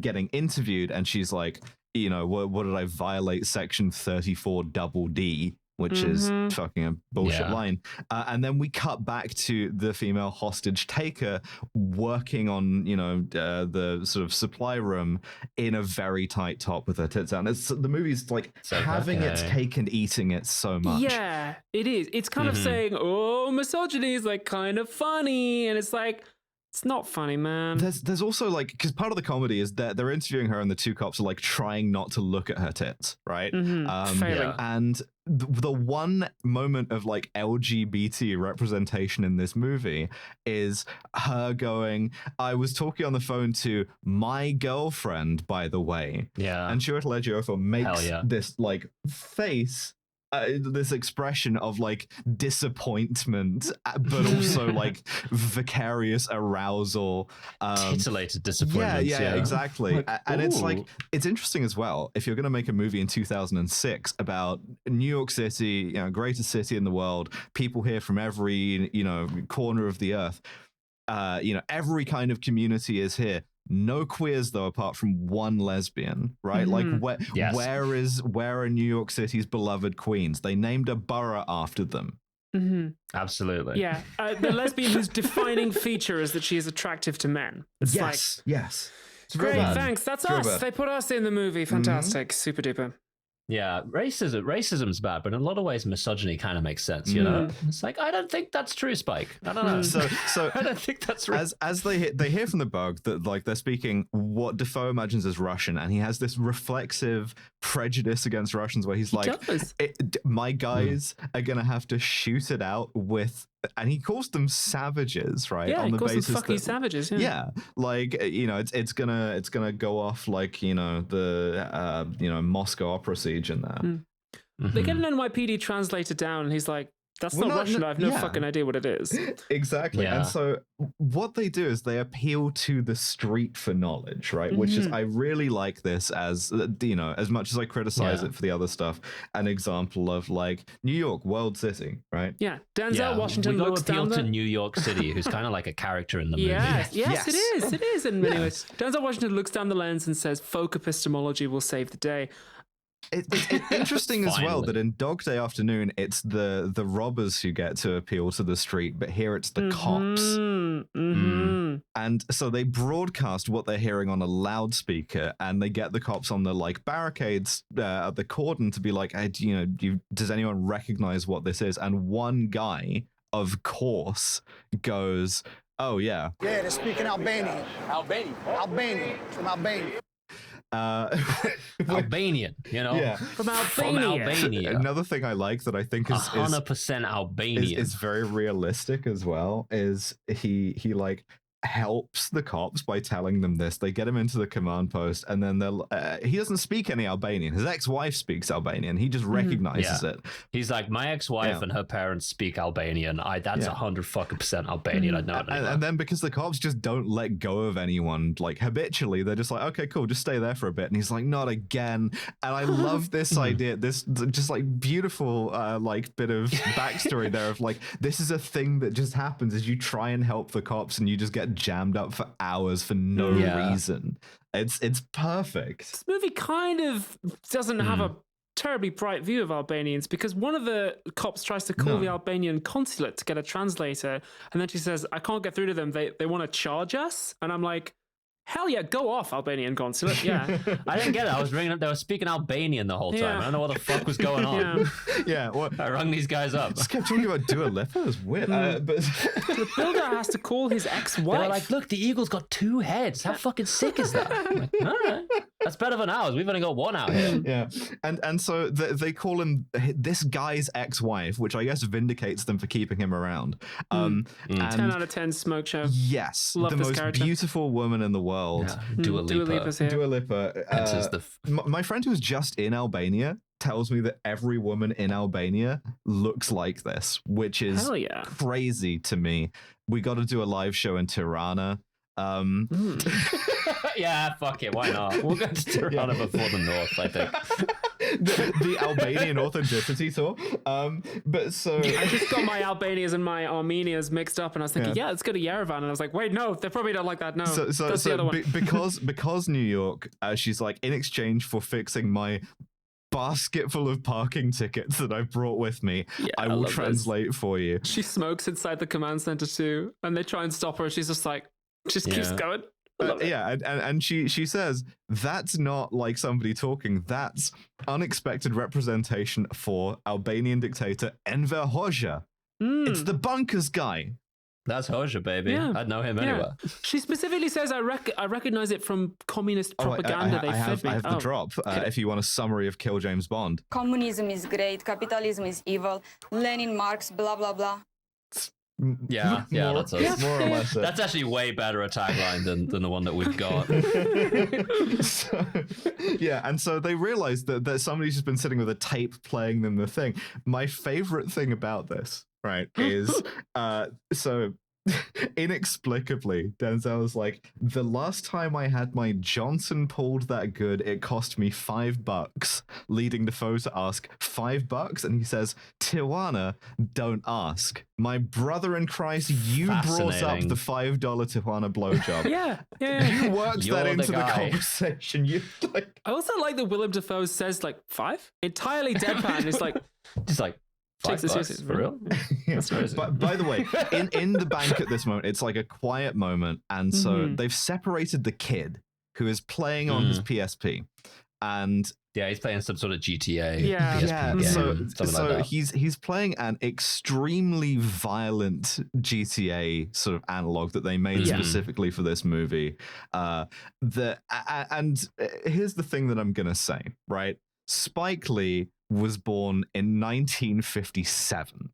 getting interviewed, and she's like, what did I violate section 34 double D? Which is fucking a bullshit line. And then we cut back to the female hostage taker working on, the sort of supply room in a very tight top with her tits out. And the movie's like having its cake and eating it so much. Yeah, it is. It's kind of saying, oh, misogyny is like kind of funny. And it's like, it's not funny, man. There's also like, because part of the comedy is that they're interviewing her and the two cops are like trying not to look at her tits, right? Failing. And the one moment of like LGBT representation in this movie is her going, I was talking on the phone to my girlfriend, by the way. Yeah. And Chiwetel Ejiofor makes this like face this expression of like disappointment, but also like vicarious arousal, titillated disappointment. Yeah, exactly. Like, and it's like, ooh. it's interesting as well if you're going to make a movie in 2006 about New York City, greatest city in the world, people here from every corner of the earth, every kind of community is here. No queers though, apart from one lesbian, right? Mm-hmm. Like Yes. where are New York City's beloved queens? They named a borough after them. Mm-hmm. Absolutely. Yeah, the lesbian whose defining feature is that she is attractive to men. It's Yes. It's like, great, bad. thanks. That's It's real us. bad. They put us in the movie. Fantastic, super duper. Yeah, racism's bad, but in a lot of ways, misogyny kind of makes sense. You know, it's like I don't think that's true, Spike. I don't know. So I don't think that's real. as they hear from the bug that like they're speaking what Defoe imagines as Russian, and he has this reflexive prejudice against Russians where he's like, does. my guys are gonna have to shoot it out with, and he calls them savages, right? Yeah, on he the calls them basis fucking that, savages. yeah, like it's gonna go off like the Moscow opera siege in there. They get an NYPD translator down, and he's like, "That's Well, not no, Russian. no, I have no yeah. fucking idea what it is." Exactly. Yeah. And so what they do is they appeal to the street for knowledge, right? Which is, I really like this as, as much as I criticize Yeah. it for the other stuff, an example of like New York, world city, right? Yeah, Denzel Washington we got looks to appeal down to the... New York City, who's kind of like a character in the movie. Yes, Yes. it is. It is in many Yes. ways. Denzel Washington looks down the lens and says, "Folk epistemology will save the day." It's interesting as well Finally. that in Dog Day Afternoon, it's the robbers who get to appeal to the street, but here it's the cops. And so they broadcast what they're hearing on a loudspeaker, and they get the cops on the like barricades at the cordon to be like, hey, does anyone recognize what this is? And one guy, of course, goes, "Oh yeah, Yeah, they're speaking Albanian. Albanian. From Albania. Albanian, Yeah. From From Albania. Albania. Another thing I like that I think is 100% Albanian. is very realistic as well is he like helps the cops by telling them this. They get him into the command post, and then he doesn't speak any Albanian. His ex-wife speaks Albanian. He just recognizes it. He's like, my ex-wife Yeah. and her parents speak Albanian. That's Yeah. 100% Albanian. I know it. And then because the cops just don't let go of anyone like habitually, they're just like, okay, cool, just stay there for a bit. And he's like, not again. And I love this idea, this just like beautiful like bit of backstory there of like, this is a thing that just happens as you try and help the cops and you just get jammed up for hours for no reason. It's perfect. This movie kind of doesn't have a terribly bright view of Albanians, because one of the cops tries to call the Albanian consulate to get a translator, and then she says, "I can't get through to them. They want to charge us." And I'm like, hell yeah, go off, Albanian consulate. Yeah. I didn't get it. I was ringing up. They were speaking Albanian the whole time. Yeah. I don't know what the fuck was going on. Yeah, well, I rung these guys up. just kept talking about Dua Lipa. It's weird. But The builder has to call his They ex-wife. were like, look, the eagle's got 2 heads. How fucking sick is that? I'm like, all right. That's better than ours. We've only got 1 out here. yeah, and so they call him this guy's ex-wife, which I guess vindicates them for keeping him around. And 10 out of 10 smoke show. yes, Love the this most character. beautiful woman in the world. Dua Dua Lipa. Lipa's here. Dua Lipa. Enters the My friend who's just in Albania tells me that every woman in Albania looks like this, which is Hell yeah. crazy to me. We got to do a live show in Tirana. Yeah, fuck it. Why not? We'll go to Tirana before the North, I think. the Albanian authenticity tour. But so I just got my Albanias and my Armenias mixed up, and I was thinking, yeah, let's go to Yerevan. And I was like, wait, no, they probably don't like that. No, that's the other one. because New York, she's like, in exchange for fixing my basket full of parking tickets that I've brought with me, I will love this. translate for you. She smokes inside the command center too, and they try and stop her. She's just like, keeps going. I love it. Yeah, and she says that's not like somebody talking. That's unexpected representation for Albanian dictator Enver Hoxha. It's the bunkers guy. That's Hoxha, baby. Yeah. I'd know him anywhere. She specifically says, I recognize it from communist propaganda. I have me. the drop. If you want a summary of Kill James Bond. Communism is great, capitalism is evil, Lenin, Marx, blah, blah, blah. Yeah, that's us. More or less. That's actually way better a tagline than the one that we've got. And so they realized that somebody's just been sitting with a tape playing them the thing. My favorite thing about this, right, is so inexplicably, Denzel is like, the last time I had my Johnson pulled that good, it cost me $5, leading Dafoe to ask $5, and he says, Tijuana, don't ask. My brother in Christ, you brought up the $5 Tijuana blowjob. You worked that into the conversation. You like. I also like that Willem Dafoe says like 5, entirely deadpan. It's like just like. Takes this seriously, for real? But by the way, in the bank at this moment, it's like a quiet moment, and so they've separated the kid who is playing on his PSP, and he's playing some sort of GTA. PSP game, so like he's playing an extremely violent GTA sort of analog that they made specifically for this movie. And here's the thing that I'm gonna say, right? Spike Lee was born in 1957.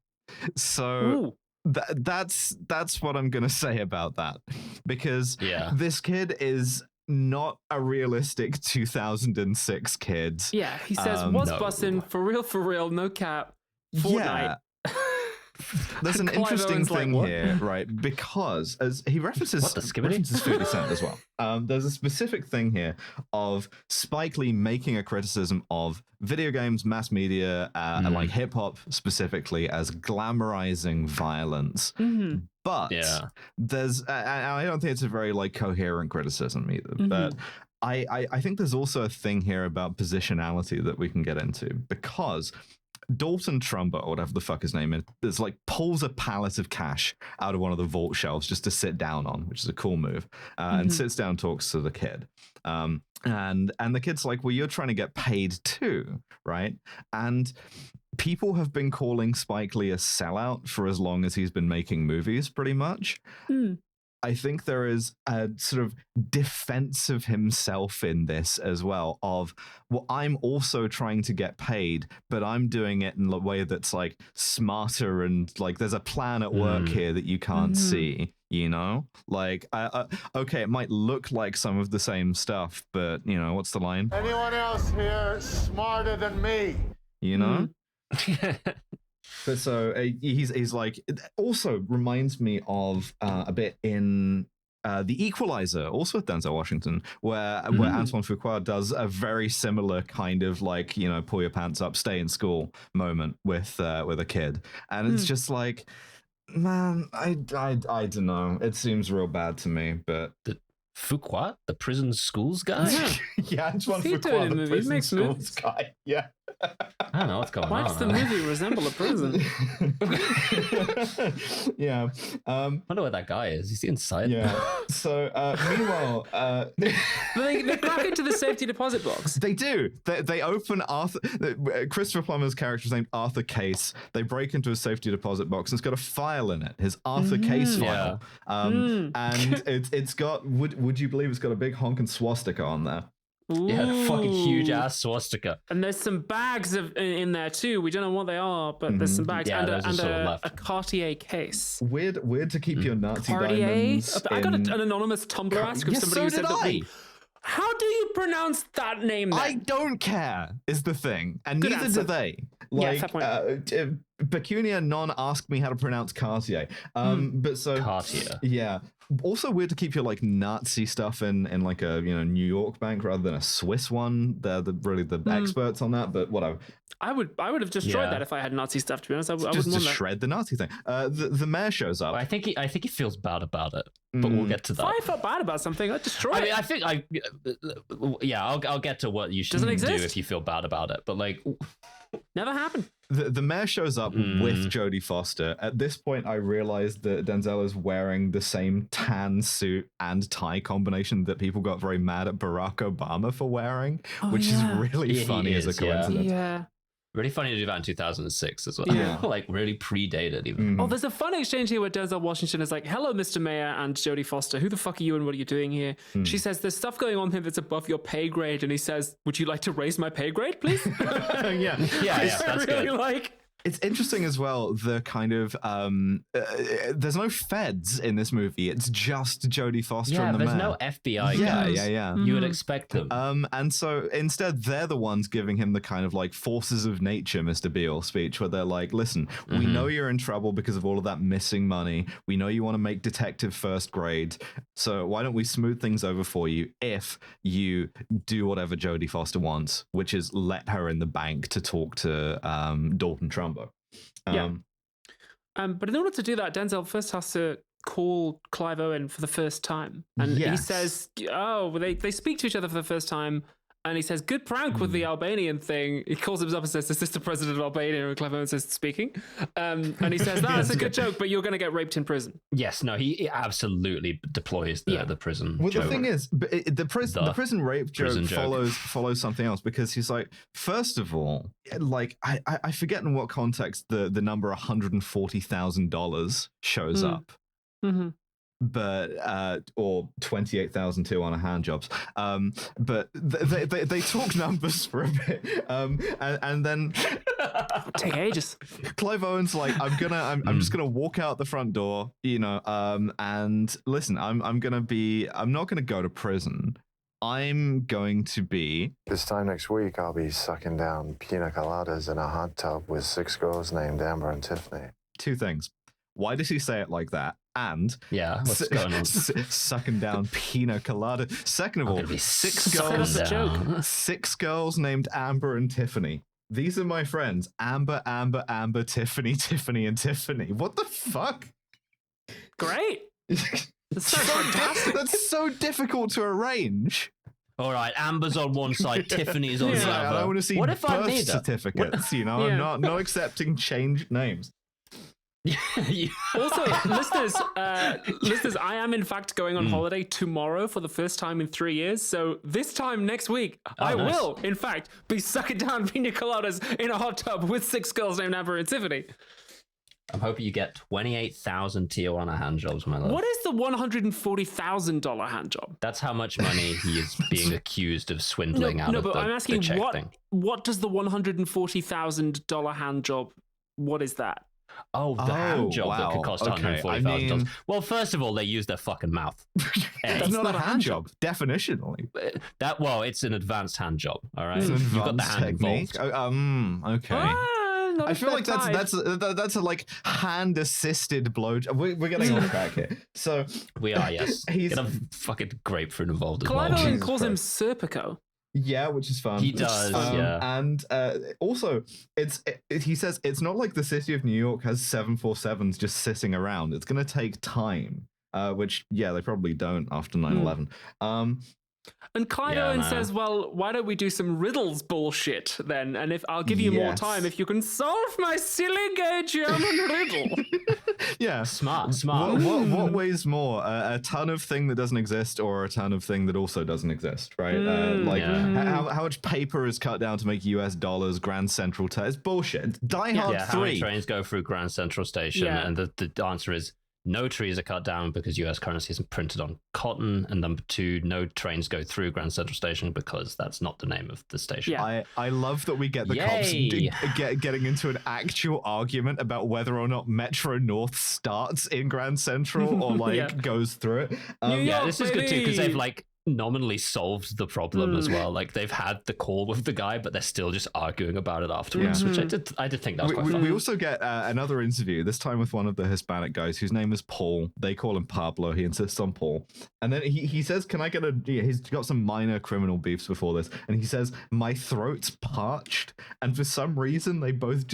So that's what I'm going to say about that. Because this kid is not a realistic 2006 kid. Yeah, he says, what's bussin'? For real, no cap. Fortnite. There's an interesting thing here, right? Because as he references 50 Cent as well. There's a specific thing here of Spike Lee making a criticism of video games, mass media, and like hip hop specifically as glamorizing violence. But there's, I don't think it's a very like coherent criticism either. But I think there's also a thing here about positionality that we can get into, because Dalton Trumbo, or whatever the fuck his name is like pulls a pallet of cash out of one of the vault shelves just to sit down on, which is a cool move, and sits down and talks to the kid. And the kid's like, well, you're trying to get paid too, right? And people have been calling Spike Lee a sellout for as long as he's been making movies, pretty much. I think there is a sort of defense of himself in this as well of, well, I'm also trying to get paid, but I'm doing it in a way that's like smarter and like there's a plan at work here that you can't see, you know? Like, okay, it might look like some of the same stuff, but, you know, what's the line? Anyone else here smarter than me? You know? But so he's like, it also reminds me of a bit in The Equalizer, also with Denzel Washington, where Antoine Fuqua does a very similar kind of like, you know, pull your pants up, stay in school moment with a kid, and it's just like, man, I don't know, it seems real bad to me, but. Fuqua, the prison schools guy? Antoine Fuqua, the prison schools guy. Yeah. I don't know what's going on. Why does the movie resemble a prison? Wonder where that guy is. Is he inside? So meanwhile, they crack into the safety deposit box. They do. They open Christopher Plummer's character is named Arthur Case. They break into a safety deposit box and it's got a file in it, his Arthur Case file. And it's got, would you believe it's got a big honking swastika on there? Ooh. Yeah, the fucking huge ass swastika. And there's some bags in there too. We don't know what they are, but there's some bags and a Cartier case. Weird to keep your Nazi diamonds. I got an anonymous Tumblr ask of somebody who said that. How do you pronounce that name then? I don't care, is the thing. And Good neither answer. do they. Like, Pecunia non asked me how to pronounce Cartier. But so Cartier. Yeah. Also weird to keep your like Nazi stuff in like a, you know, New York bank rather than a Swiss one. They're really the experts on that, but whatever. I would have destroyed that if I had Nazi stuff, to be honest. I wouldn't just want that. Shred the Nazi thing. The mayor shows up. I think he feels bad about it, but we'll get to that. If I felt bad about something, I'd destroy it. I think I'll get to what you should do if you feel bad about it, but like never happened. The mayor shows up with Jodie Foster. At this point, I realized that Denzel is wearing the same tan suit and tie combination that people got very mad at Barack Obama for wearing, which is really funny as a coincidence. Yeah. Really funny to do that in 2006 as well. Yeah. Like really predated even. Oh, there's a fun exchange here where Denzel Washington is like, hello, Mr. Mayor, and Jodie Foster. Who the fuck are you and what are you doing here? She says, there's stuff going on here that's above your pay grade. And he says, would you like to raise my pay grade, please? Yeah, that's really good. like... It's interesting as well, the kind of there's no feds in this movie. It's just Jodie Foster and the there's mayor. no FBI Yeah, guys. yeah. You would expect them. And so instead, they're the ones giving him the kind of like forces of nature, Mr. Beale speech, where they're like, listen, we know you're in trouble because of all of that missing money. We know you want to make detective first grade. So why don't we smooth things over for you if you do whatever Jodie Foster wants, which is let her in the bank to talk to Dalton Trumbo. But in order to do that, Denzel first has to call Clive Owen for the first time. And he says, they speak to each other for the first time. And he says, good prank with the Albanian thing. He calls him up and says, Assistant President of Albania, and Clive Owen says, speaking. And he says, that's a good joke, but you're going to get raped in prison. Yes, no, he absolutely deploys the prison joke. The thing is, the prison rape joke follows something else, because he's like, first of all, like, I forget in what context the number $140,000 shows up. Mm-hmm. But or 28,002 on a hand jobs. But they talk numbers for a bit, and then take ages. Clive Owen's like, I'm just gonna walk out the front door, and listen, I'm not gonna go to prison. I'm going to be. This time next week, I'll be sucking down pina coladas in a hot tub with 6 girls named Amber and Tiffany. Two things. Why does he say it like that? And what's going on? Sucking down pina colada. Second of all, 6 girls named Amber and Tiffany. These are my friends. Amber, Tiffany, and Tiffany. What the fuck? Great. That's so fantastic. That's so difficult to arrange. All right, Amber's on one side, Tiffany's on the other. I don't want to see what if birth I need certificates. I'm not accepting changed names. Also, listeners, I am in fact going on holiday tomorrow for the first time in 3 years. So this time next week, I will, in fact, be sucking down pina coladas in a hot tub with 6 girls named Amber and Tiffany. I'm hoping you get 28,000 Tijuana hand jobs, my love. What is the $140,000 hand job? That's how much money he is being accused of swindling out of the check thing. I'm asking, what does the $140,000 hand job, what is that? Oh, the hand job that could cost $140,000. Well, first of all, they use their fucking mouth. That's not a hand job, definitionally. It's an advanced hand job. All right, you've got the hand technique. Involved. Okay. I feel like that's a like hand assisted blowjob. We're getting off track here. So we are, yes. He's got a fucking grapefruit involved as well. Clive Owen calls him Serpico. Yeah, which is fun. He does, and also, he says it's not like the city of New York has 747s just sitting around. It's going to take time, which, they probably don't after 9/11. And Clive Owen says, well, why don't we do some riddles bullshit then? And if I'll give you more time if you can solve my silly gay German riddle. Yeah. Smart. What weighs more? A ton of thing that doesn't exist or a ton of thing that also doesn't exist, right? How much paper is cut down to make US dollars, Grand Central? It's bullshit. Die Hard 3. How many trains go through Grand Central Station? Yeah. And the answer is no trees are cut down because US currency isn't printed on cotton. And number 2, no trains go through Grand Central Station because that's not the name of the station. Yeah. I love that we get the cops getting into an actual argument about whether or not Metro North starts in Grand Central or goes through it. This is good too because they've nominally solved the problem as well. Like they've had the call with the guy, but they're still just arguing about it afterwards, which I did think that was quite fun. We also get another interview, this time with one of the Hispanic guys whose name is Paul. They call him Pablo. He insists on Paul. And then he says, can I get he's got some minor criminal beefs before this. And he says, my throat's parched. And for some reason, they both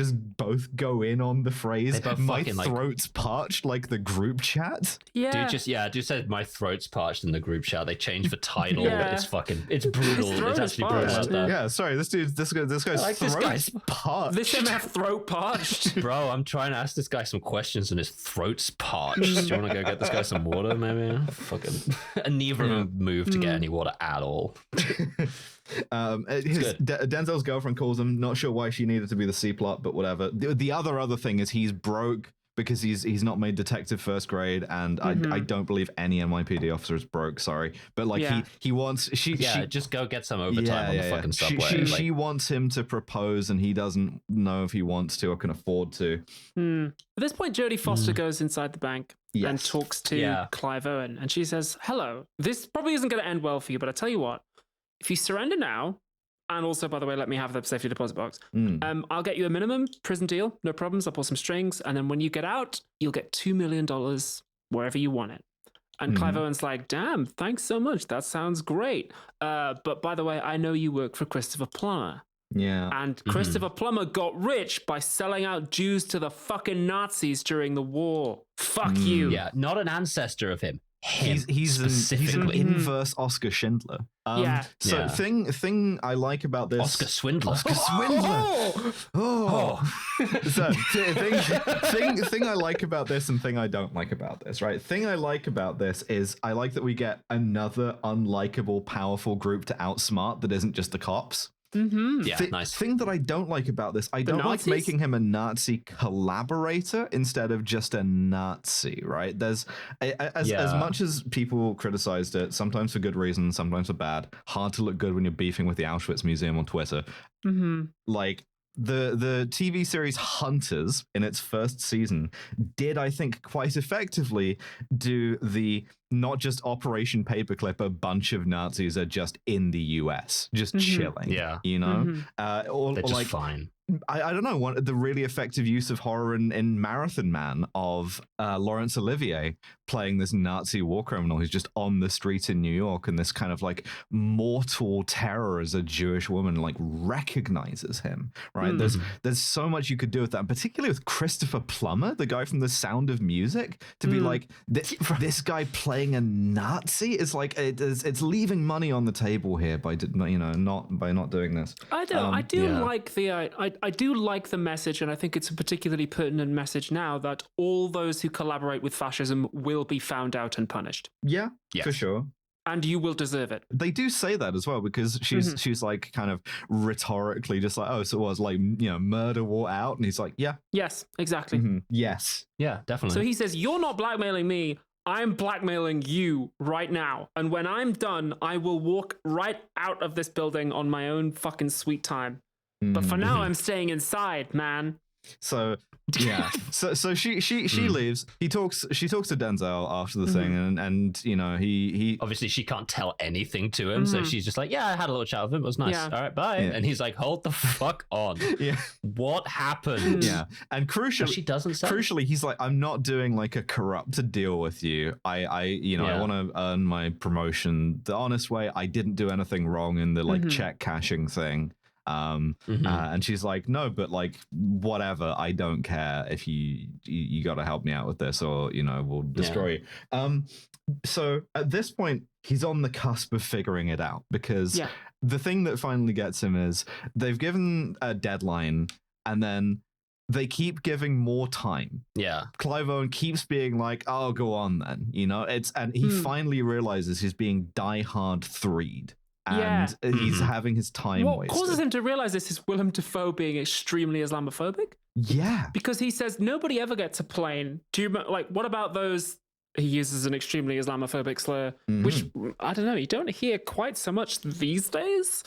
go in on the phrase, my throat's parched, like the group chat. Yeah. Dude said my throat's parched in the group chat. They changed the title. It's brutal. It's actually brutal. Yeah, sorry, this guy's throat's parched. This MF throat parched. Bro, I'm trying to ask this guy some questions and his throat's parched. Do you want to go get this guy some water, maybe? Fucking. And neither of them moved to get any water at all. Denzel's girlfriend calls him, not sure why she needed to be the C plot, but whatever. The other thing is he's broke because he's not made detective first grade, and I don't believe any NYPD officer is broke. Sorry, but like he wants she just go get some overtime on the fucking subway. She wants him to propose, and he doesn't know if he wants to or can afford to. At this point, Jodie Foster goes inside the bank and talks to Clive Owen, and she says, "Hello, this probably isn't going to end well for you, but I tell you what, if you surrender now, and also, by the way, let me have the safety deposit box, I'll get you a minimum prison deal, no problems, I'll pull some strings, and then when you get out, you'll get $2 million wherever you want it." And Clive Owen's like, "Damn, thanks so much, that sounds great. But by the way, I know you work for Christopher Plummer." Yeah. And Christopher Plummer got rich by selling out Jews to the fucking Nazis during the war. Fuck you. Yeah, not an ancestor of him. He's an inverse Oscar Schindler. So thing I like about this Oscar Swindler. So thing I like about this and thing I don't like about this, right? Thing I like about this is I like that we get another unlikable, powerful group to outsmart that isn't just the cops. Nice. Thing that I don't like about this, I don't like making him a Nazi collaborator instead of just a Nazi, right? There's as much as people criticized it, sometimes for good reasons, sometimes for bad. Hard to look good when you're beefing with the Auschwitz Museum on Twitter. Like the TV series Hunters in its first season did, I think, quite effectively do the not just Operation Paperclip, a bunch of Nazis are just in the US, just chilling. Yeah. You know? Or they're just like, fine. I don't know, the really effective use of horror in Marathon Man of Laurence Olivier playing this Nazi war criminal who's just on the street in New York, and this kind of like mortal terror as a Jewish woman like recognizes him, right? There's so much you could do with that, and particularly with Christopher Plummer, the guy from The Sound of Music, to be like, this guy playing a Nazi is like, it's leaving money on the table here by not doing this. I do like the message, and I think it's a particularly pertinent message now, that all those who collaborate with fascism will be found out and punished. Yeah, for sure. And you will deserve it. They do say that as well, because she's like kind of rhetorically just like, oh, so it was like, murder war out, and he's like, yeah. Yes, exactly. Yes. Yeah, definitely. So he says, "You're not blackmailing me, I'm blackmailing you right now. And when I'm done, I will walk right out of this building on my own fucking sweet time. But for now, I'm staying inside, man." So yeah, so she leaves. She talks to Denzel after the thing, and he obviously she can't tell anything to him, so she's just like, "Yeah, I had a little chat with him. It was nice. All right, bye." And he's like, "Hold the fuck on. What happened?" Yeah, and crucially, she doesn't say. Crucially, he's like, "I'm not doing like a corrupt deal with you. I want to earn my promotion the honest way. I didn't do anything wrong in the like check cashing thing." And she's like, "No, but like whatever, I don't care if you got to help me out with this, or we'll destroy you." So at this point, he's on the cusp of figuring it out, because the thing that finally gets him is they've given a deadline, and then they keep giving more time. Yeah, Clive Owen keeps being like, "Oh, go on then," and he finally realizes he's being diehard 3'd. And he's having his time wasted. What causes him to realize this is Willem Dafoe being extremely Islamophobic. Yeah. Because he says, nobody ever gets a plane. Do you like, what about those? He uses an extremely Islamophobic slur, which, I don't know, you don't hear quite so much these days.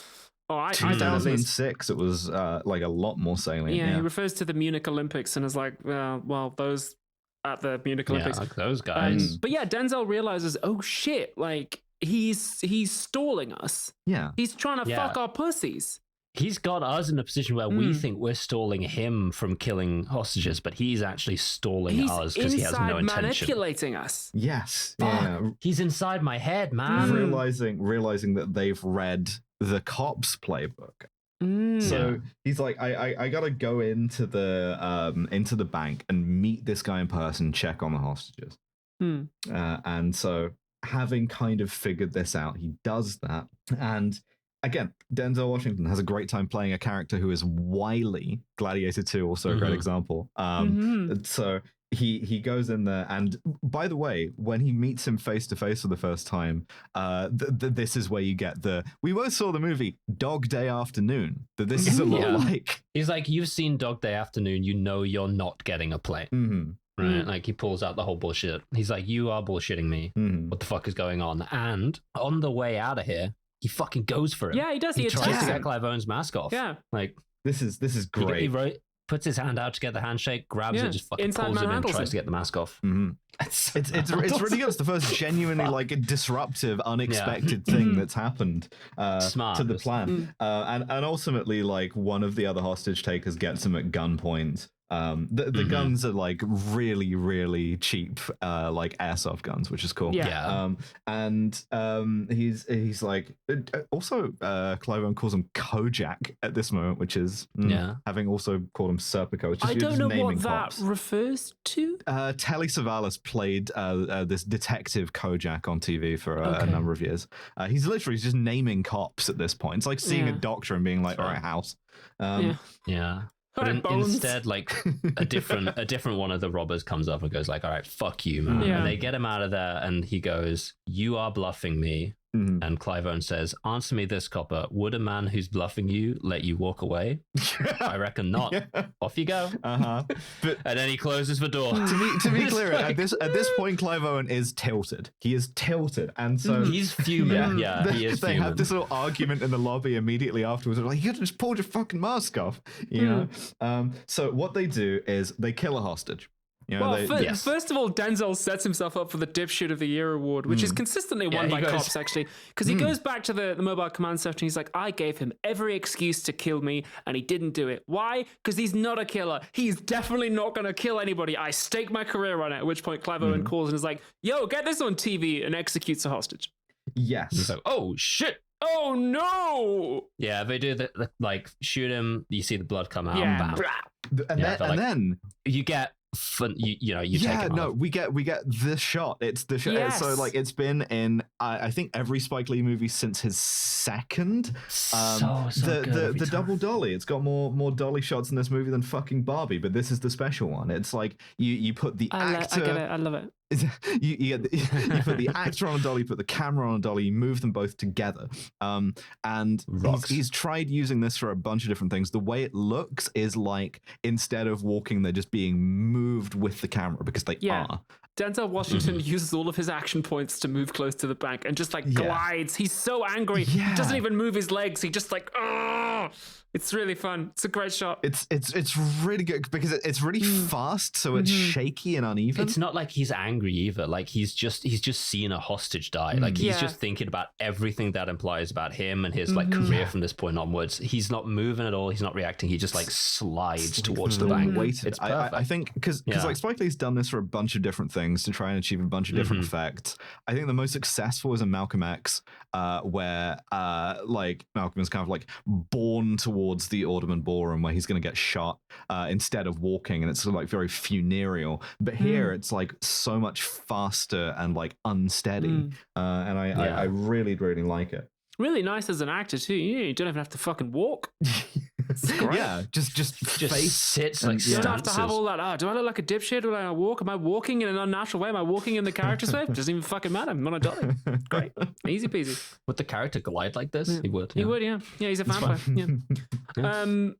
2006, it was like a lot more salient. Yeah, he refers to the Munich Olympics and is like, well, those at the Munich Olympics. Like those guys. But yeah, Denzel realizes, oh shit, like, he's stalling us. Yeah. He's trying to fuck our pussies. He's got us in a position where we think we're stalling him from killing hostages, but he's actually stalling us because he has no intention. He's manipulating us. Yes. Yeah. He's inside my head, man. Realizing that they've read the cops playbook. So he's like, I gotta go into the bank and meet this guy in person, check on the hostages. And so, having kind of figured this out, he does that. And again, Denzel Washington has a great time playing a character who is wily. Gladiator 2, also a great example. So he goes in there, and by the way, when he meets him face to face for the first time, this is where you get we both saw the movie Dog Day Afternoon, that this is a lot like. He's like, you've seen Dog Day Afternoon, you know you're not getting a plane. right? Like he pulls out the whole bullshit. He's like, "You are bullshitting me. What the fuck is going on?" And on the way out of here, he fucking goes for it. Yeah, he does. He tries to attacks get him. Clive Owen's mask off. Yeah, like this is great. He puts his hand out to get the handshake, grabs it, just fucking pulls it in, tries to get the mask off. It's really good. It's the first genuinely like a disruptive, unexpected thing that's happened to the plan. And ultimately, like one of the other hostage takers gets him at gunpoint. The guns are like really, really cheap, like airsoft guns, which is cool. And he's like, also Clive Owen calls him Kojak at this moment, which is having also called him Serpico, which is I don't know naming what cops. that refers to. Telly Savalas played this detective Kojak on TV for a number of years. He's literally just naming cops at this point. It's like seeing a doctor and being like, "All right, house." But instead, like a different one of the robbers comes up and goes like, "All right, fuck you, man." And they get him out of there, and he goes, "You are bluffing me." And Clive Owen says, "Answer me this, copper. Would a man who's bluffing you let you walk away?" I reckon not. Off you go. But, and then he closes the door. To be clear, at this point, Clive Owen is tilted. He is tilted, and so he's fuming. He is. They have this little argument in the lobby immediately afterwards. They're like, "You just pulled your fucking mask off," you know. So what they do is they kill a hostage. You know, first of all, Denzel sets himself up for the Dipshit of the Year award, which is consistently won by cops, actually. Because he goes back to the mobile command center and he's like, "I gave him every excuse to kill me and he didn't do it. Why? Because he's not a killer. He's definitely not going to kill anybody. I stake my career on it." At which point Clive Owen calls and is like, "Yo, get this on TV," and executes a hostage. Yes. So, oh, shit. Oh, no. Yeah, they do the like, shoot him. You see the blood come out. Yeah. And then you get... you take it off. we get this shot. It's the shot. Yes. So like it's been in I think every Spike Lee movie since his second. The double dolly. It's got more dolly shots in this movie than fucking Barbie, but this is the special one. It's like you put the actor. I get it. I love it. You put the actor on a dolly, put the camera on a dolly, you move them both together. And he's tried using this for a bunch of different things. The way it looks is like instead of walking, they're just being moved with the camera because they are. Denzel Washington uses all of his action points to move close to the bank and just like glides. He's so angry. He doesn't even move his legs. He just like, it's really fun. It's a great shot. It's really good because it's really fast, so it's shaky and uneven. It's not like he's angry either. Like he's just seen a hostage die. Like he's just thinking about everything that implies about him and his like career from this point onwards. He's not moving at all. He's not reacting. He just like slides towards the bank. It's perfect. I think because like Spike Lee's done this for a bunch of different things to try and achieve a bunch of different effects. I think the most successful is in Malcolm X, where like Malcolm is kind of like born towards the Alderman Ballroom where he's going to get shot instead of walking, and it's sort of like very funereal. But here it's like so much faster and like unsteady, and I really like it. Really nice as an actor too. You don't even have to fucking walk. It's great. Yeah, just face sits like you don't have to have all that. Do I look like a dipshit when I walk? Am I walking in an unnatural way? Am I walking in the character's way? Doesn't even fucking matter. I'm on a dolly. Great, easy peasy. Would the character glide like this? He would. He would. Yeah. He's a vampire.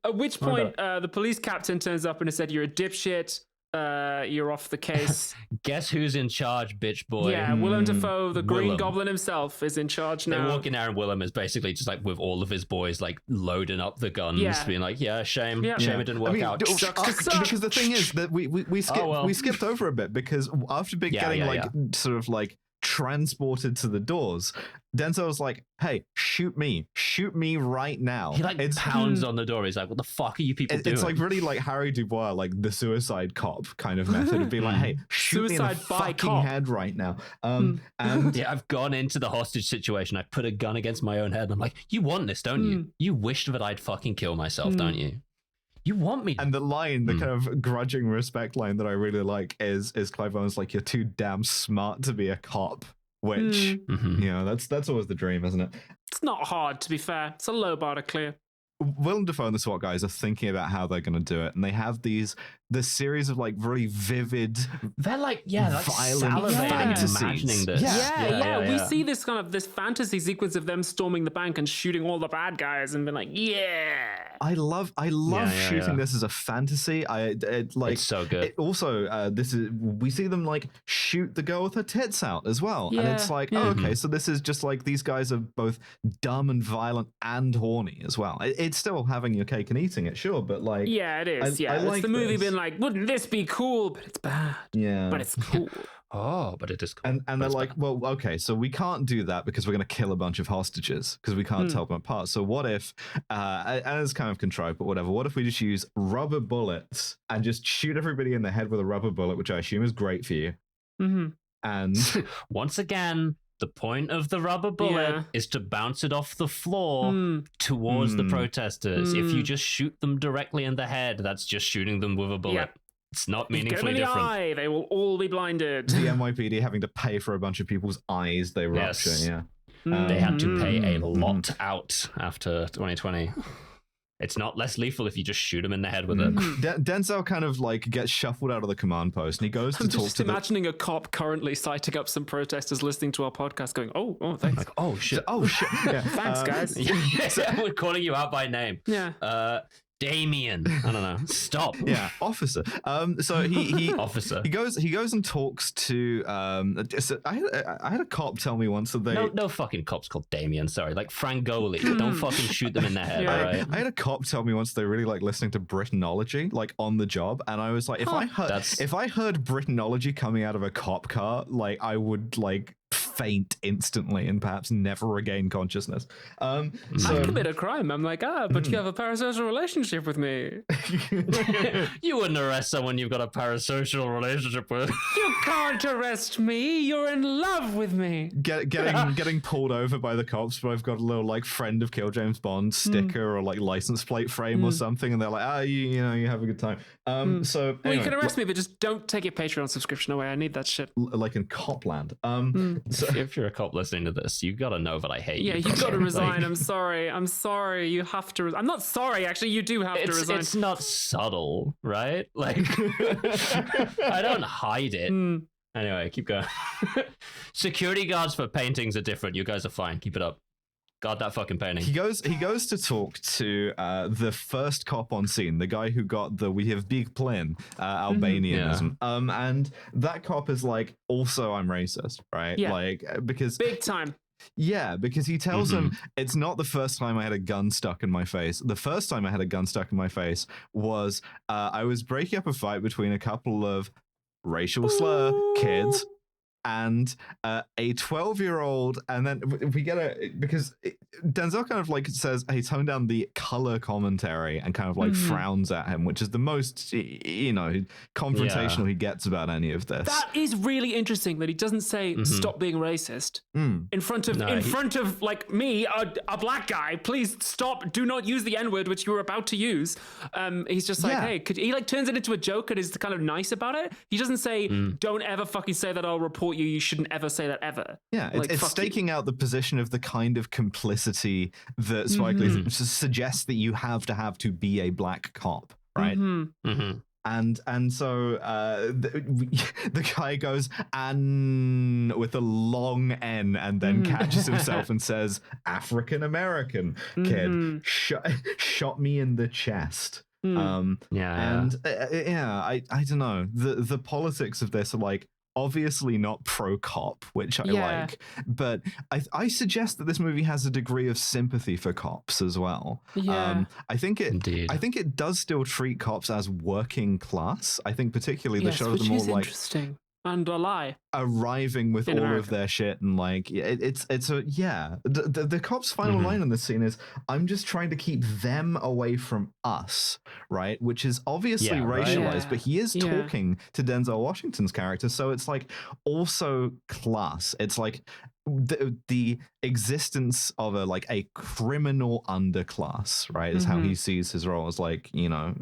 At which point, the police captain turns up and has said, "You're a dipshit. You're off the case." Guess who's in charge, bitch boy? Yeah, Willem Dafoe, the Green Goblin himself, is in charge now. They walk in there and Willem is basically just like with all of his boys like loading up the guns, being like, shame it didn't work out. Because the thing is that we skipped over a bit because after getting sort of like transported to the doors, Denzel's like, "Hey, shoot me right now." He like pounds on the door. He's like, "What the fuck are you people doing?" It's like really like Harry Dubois, like the suicide cop kind of method of being like, "Hey, shoot me in the fucking head right now." And I've gone into the hostage situation. I put a gun against my own head. And I'm like, "You want this, don't you? You wish that I'd fucking kill myself, don't you? You want me?" And the line, the kind of grudging respect line that I really like is Clive Owen's like, "You're too damn smart to be a cop." Which, you know, that's always the dream, isn't it? It's not hard, to be fair. It's a low bar to clear. Willem Dafoe and the SWAT guys are thinking about how they're going to do it, and they have this series of like really vivid, they're like violent salivating fantasies. imagining this. Yeah. We see this kind of this fantasy sequence of them storming the bank and shooting all the bad guys, and being like, I love shooting this as a fantasy. It's so good. It also, we see them like shoot the girl with her tits out as well, and it's like, okay, so this is just like these guys are both dumb and violent and horny as well. It's still having your cake and eating it, sure, but like, it is. I it's like the movie this. being like, wouldn't this be cool? But it's bad. Yeah, but it's cool. Oh, but it is cool. And they're like, well, okay, so we can't do that because we're going to kill a bunch of hostages because we can't tell them apart. So what if, and it's kind of contrived, but whatever, what if we just use rubber bullets and just shoot everybody in the head with a rubber bullet, which I assume is great for you. And once again, the point of the rubber bullet is to bounce it off the floor towards the protesters. If you just shoot them directly in the head, that's just shooting them with a bullet. Yep. It's not Get them meaningfully in the different. eye, they will all be blinded. the NYPD having to pay for a bunch of people's eyes they rupture. Yes. Yeah. They had to pay a lot out after 2020. It's not less lethal if you just shoot them in the head with it. Denzel kind of like gets shuffled out of the command post, and he goes to I'm talk just to imagining a cop currently citing up some protesters listening to our podcast going, oh, thanks. Like, oh shit. Yeah. Thanks, guys. We're calling you out by name. Yeah. Damien. I don't know. Stop. Yeah, officer. So he Officer. He goes and talks to. So I had a cop tell me once that they. No fucking cops called Damien. Sorry, like Frangoli. Don't fucking shoot them in the head. Yeah. All right. I had a cop tell me once they really like listening to Britanology, like on the job, and I was like, if I heard Britanology coming out of a cop car, like I would like faint instantly and perhaps never regain consciousness. I commit a crime. I'm like, but you have a parasocial relationship with me. You wouldn't arrest someone you've got a parasocial relationship with. You can't arrest me. You're in love with me. Getting pulled over by the cops, but I've got a little like friend of Kill James Bond sticker or like license plate frame or something, and they're like, you have a good time. So Well, anyway, you can arrest me, but just don't take your Patreon subscription away. I need that shit. like in Copland. So, If you're a cop listening to this, you gotta know that I hate you. Yeah, you've got to resign. Like, I'm sorry. You have to. I'm not sorry. Actually, you do have to resign. it's not subtle, right? Like, I don't hide it. Anyway, keep going. Security guards for paintings are different. You guys are fine. Keep it up. God, that fucking painting. he goes to talk to the first cop on scene, the guy who got the "we have big plan" Albanianism. And that cop is like, also I'm racist, right? Yeah. Like because Big time. yeah, because he tells him it's not the first time I had a gun stuck in my face. The first time I had a gun stuck in my face was I was breaking up a fight between a couple of racial slur kids and a 12-year-old, and then we get because Denzel kind of like says, hey, tone down the color commentary, and kind of like frowns at him, which is the most confrontational he gets about any of this. That is really interesting that he doesn't say stop being racist in front of like me, a black guy. Please stop. Do not use the N-word, which you were about to use. He's just like, hey, he like turns it into a joke and is kind of nice about it. He doesn't say, don't ever fucking say that, I'll report you shouldn't ever say that ever. Yeah, like, it's staking out the position of the kind of complicity that Spike Lee suggests that you have to be a black cop, right? And so the guy goes "an" with a long N, and then catches himself and says, "African American kid shot me in the chest." I don't know. The politics of this are like obviously not pro-cop, which I like, but I suggest that this movie has a degree of sympathy for cops as well. I think it does still treat cops as working class. I think particularly the shows them all like interesting and a lie arriving with all of their shit, and like the cop's final line in this scene is, I'm just trying to keep them away from us, right? Which is obviously racialized, but he is talking to Denzel Washington's character, so it's like also class. It's like the existence of a criminal underclass, right, is how he sees his role as, like, you know.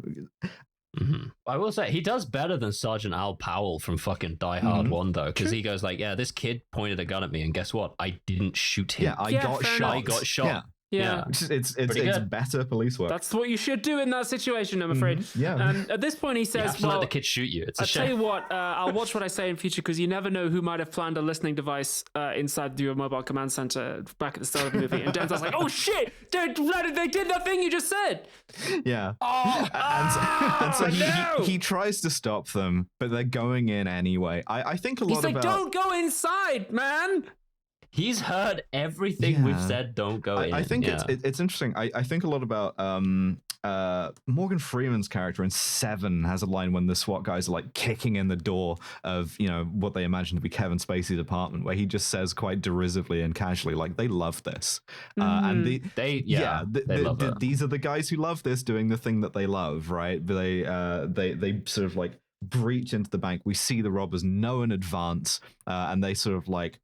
I will say he does better than Sergeant Al Powell from fucking Die Hard 1, though, because he goes like, this kid pointed a gun at me, and guess what? I didn't shoot him. I got shot. I got shot. Yeah. It's good. better police work. That's what you should do in that situation, I'm afraid. Yeah. And at this point, he You says, have to let the kids shoot you. It's a I'll tell shame. you what, I'll watch what I say in future because you never know who might have planned a listening device inside your mobile command center back at the start of the movie. And Denzel's like, oh shit, they did that thing you just said. Yeah. Oh, and so no! he tries to stop them, but they're going in anyway. I think a lot He's like, about... don't go inside, man. He's heard everything we've said. Don't go in. I think it's interesting. I think a lot about Morgan Freeman's character in Seven has a line when the SWAT guys are like kicking in the door of what they imagine to be Kevin Spacey's apartment, where he just says quite derisively and casually, like, they love this, and they love it. These are the guys who love this, doing the thing that they love, right? But they sort of like breach into the bank. We see the robbers know in advance, and they sort of like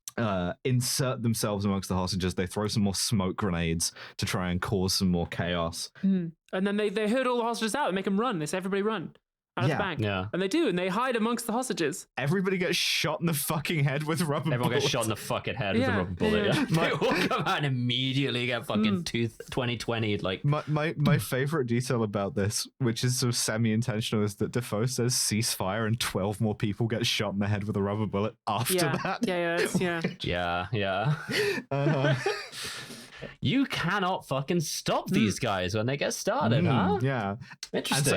insert themselves amongst the hostages. They throw some more smoke grenades to try and cause some more chaos. And then they herd all the hostages out and make them run. They say, everybody run out of the bank. Yeah. And they do, and they hide amongst the hostages. Everybody gets shot in the fucking head with rubber bullets. Everyone gets shot in the fucking head with a rubber bullet. Yeah. They all come out and immediately get fucking 2020. Like my favorite detail about this, which is sort of semi-intentional, is that Dafoe says ceasefire and 12 more people get shot in the head with a rubber bullet after that. Yeah. You cannot fucking stop these guys when they get started, huh? Yeah. Interesting. And so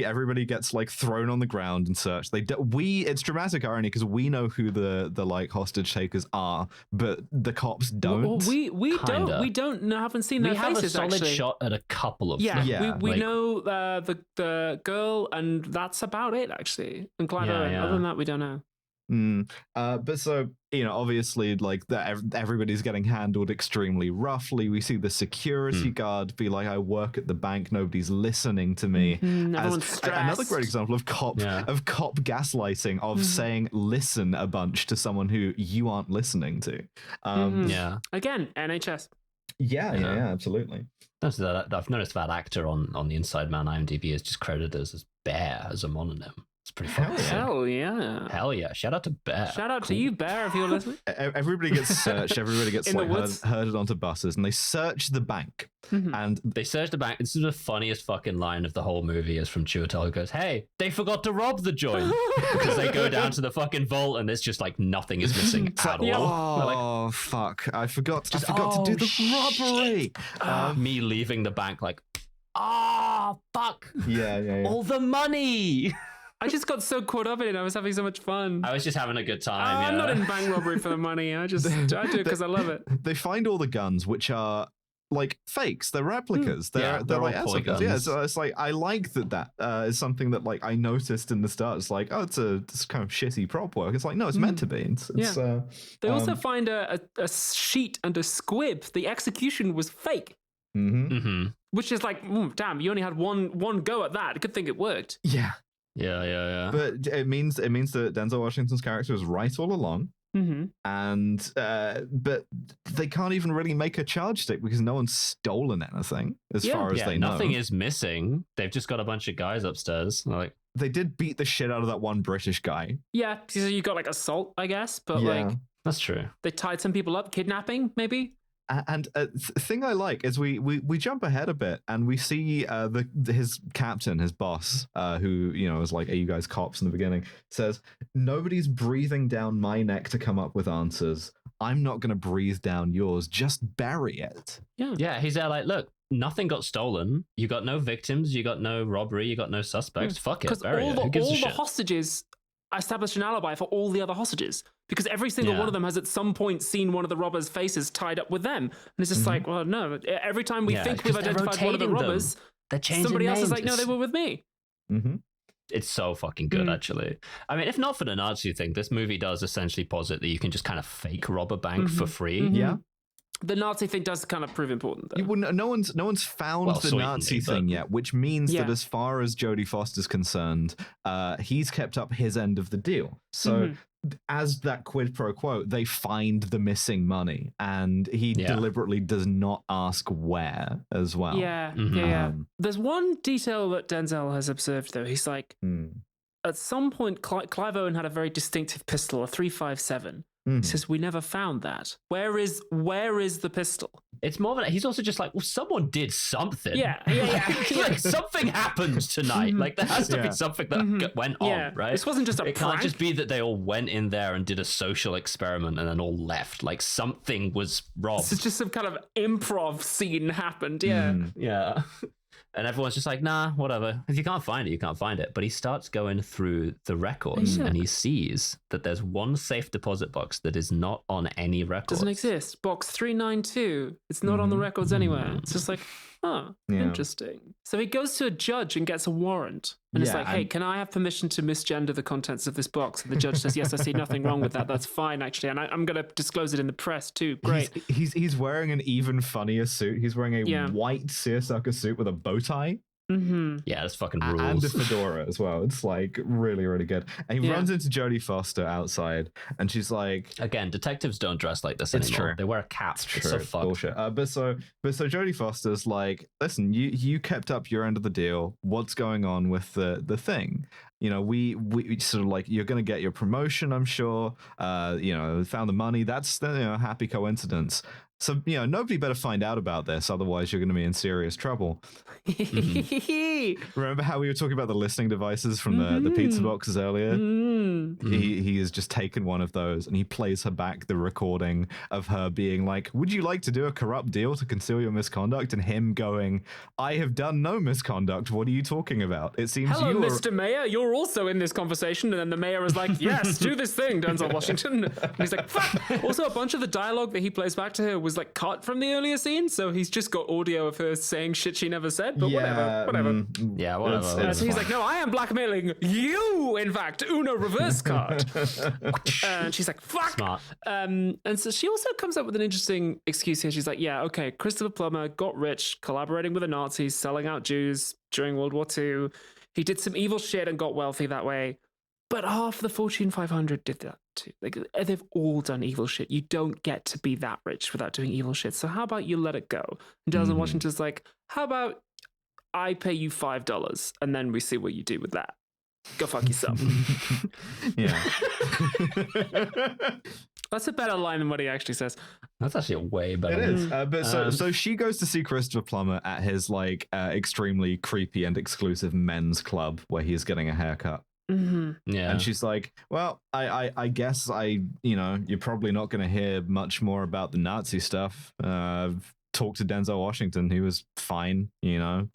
everybody gets like thrown on the ground and searched. It's dramatic irony because we know who the like hostage takers are, but the cops don't. Well, we haven't seen their faces. We have a solid shot at a couple of them. Yeah. We know the girl, and that's about it actually. And Clive Owen. Other than that, we don't know. But so obviously, like everybody's getting handled extremely roughly. We see the security guard be like, "I work at the bank. Nobody's listening to me." Everyone's stressed. Another great example of cop gaslighting, of saying "listen" a bunch to someone who you aren't listening to. Again, NHS. Yeah, absolutely. I've noticed that actor on the Inside Man IMDb is just credited as Bear as a mononym. It's pretty funny. Hell yeah. Hell yeah. Shout out to Bear. Shout out to you, Bear, if you're listening. Everybody gets searched. Everybody gets herded onto buses, and they search the bank. And they search the bank. This is the funniest fucking line of the whole movie, is from Chiwetel, who goes, "Hey, they forgot to rob the joint." Because they go down to the fucking vault, and there's just like nothing is missing at all. Oh, fuck. I forgot to do the robbery. Me leaving the bank like, fuck. Yeah. All the money. I just got so caught up in it. I was having so much fun. I was just having a good time. I'm not in bank robbery for the money. I do it because I love it. They find all the guns, which are like fakes. They're replicas. They're like toy guns. Yeah, so it's like, I like that is something that like I noticed in the start. It's like, it's kind of shitty prop work. It's like, no, it's meant to be. They also find a sheet and a squib. The execution was fake. Which is like, damn, you only had one go at that. Good thing it worked. Yeah. Yeah. But it means that Denzel Washington's character was right all along. And but they can't even really make a charge stick because no one's stolen anything as far as they know. Nothing is missing. They've just got a bunch of guys upstairs. Like, they did beat the shit out of that one British guy. Yeah, so you got like assault, I guess, but like that's true. They tied some people up, kidnapping maybe. And thing I like is we jump ahead a bit and we see his captain, his boss, who is like, "Are you guys cops?" in the beginning, says, "Nobody's breathing down my neck to come up with answers. I'm not going to breathe down yours. Just bury it." Yeah. He's there like, "Look, nothing got stolen. You got no victims. You got no robbery. You got no suspects. Fuck it, bury it. Who gives a shit?" All the hostages established an alibi for all the other hostages because every single one of them has at some point seen one of the robbers' faces tied up with them, and it's just like, well, no. Every time we think we've identified one of the robbers, somebody else is like, "No, they were with me." It's so fucking good, actually. I mean, if not for the Nazi thing, this movie does essentially posit that you can just kind of fake rob a bank for free. Yeah. The Nazi thing does kind of prove important, though. No one's found the Nazi thing yet, which means that as far as Jodie Foster's concerned, he's kept up his end of the deal. So as that quid pro quo, they find the missing money, and he deliberately does not ask where as well. Yeah. There's one detail that Denzel has observed, though. He's like, at some point, Clive Owen had a very distinctive pistol, a .357. He says, we never found that. Where is the pistol? It's more than he's also just like, well, someone did something. Yeah. Like something happened tonight. Like there has to be something that went on, right? This wasn't just a It prank. can't just be that they all went in there and did a social experiment and then all left. Like something was robbed. This is just some kind of improv scene happened. Yeah. Yeah. And everyone's just like, nah, whatever. If you can't find it, you can't find it. But he starts going through the records and he sees that there's one safe deposit box that is not on any records. Doesn't exist. Box 392. It's not on the records anywhere. It's just like, interesting. So he goes to a judge and gets a warrant. And it's like, hey, can I have permission to misgender the contents of this box? And the judge says, yes, I see nothing wrong with that. That's fine, actually. And I'm going to disclose it in the press, too. Great. He's wearing an even funnier suit. He's wearing a white seersucker suit with a bow tie. Yeah, that's fucking rules. And a fedora as well. It's like really, really good. And he runs into Jodie Foster outside, and she's like, again, detectives don't dress like this anymore. True. They wear a cap. It's so fucked. Bullshit. But so Jodie Foster's like, listen, you kept up your end of the deal. What's going on with the thing? You know, we sort of like, you're going to get your promotion, I'm sure. Found the money. That's a happy coincidence. So, nobody better find out about this, otherwise you're going to be in serious trouble. Remember how we were talking about the listening devices from the pizza boxes earlier? He has just taken one of those and he plays her back the recording of her being like, would you like to do a corrupt deal to conceal your misconduct? And him going, I have done no misconduct. What are you talking about? It seems Hello, Mr. Mayor. You're also in this conversation. And then the mayor is like, yes, do this thing, Denzel Washington. And he's like, fuck. Also, a bunch of the dialogue that he plays back to her was like cut from the earlier scene, so he's just got audio of her saying shit she never said, but whatever. Whatever. So he's like, no, I am blackmailing you, in fact, Uno reverse card. And she's like, fuck. Smart. And so she also comes up with an interesting excuse here. She's like, yeah, okay, Christopher Plummer got rich collaborating with the Nazis, selling out Jews during World War II. He did some evil shit and got wealthy that way. But half the Fortune 500 did that too. Like, they've all done evil shit. You don't get to be that rich without doing evil shit. So how about you let it go? And Denzel Washington's like, how about I pay you $5 and then we see what you do with that? Go fuck yourself. Yeah. That's a better line than what he actually says. That's actually a way better. It is. But so she goes to see Christopher Plummer at his extremely creepy and exclusive men's club where he's getting a haircut. Yeah. And she's like, well, I guess you're probably not going to hear much more about the Nazi stuff. Talk to Denzel Washington. He was fine,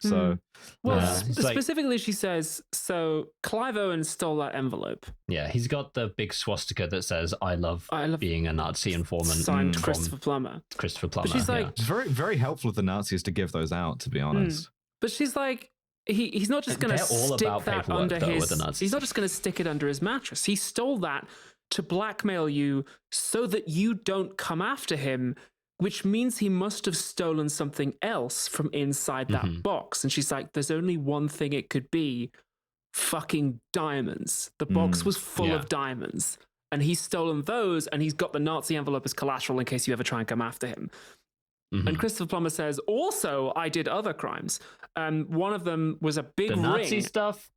so. Well, specifically she says, so Clive Owen stole that envelope. Yeah, he's got the big swastika that says, I love being a Nazi informant. Signed Christopher Plummer. Christopher Plummer. But she's like, it's very, very helpful of the Nazis to give those out, to be honest. But she's like, he's not just going to stick that under he's not just going to stick it under his mattress. He stole that to blackmail you so that you don't come after him, which means he must have stolen something else from inside that box. And she's like, there's only one thing it could be: fucking diamonds. The box was full of diamonds, and he's stolen those, and he's got the Nazi envelope as collateral in case you ever try and come after him. And Christopher Plummer says, also, I did other crimes. One of them was a big ring. Nazi stuff?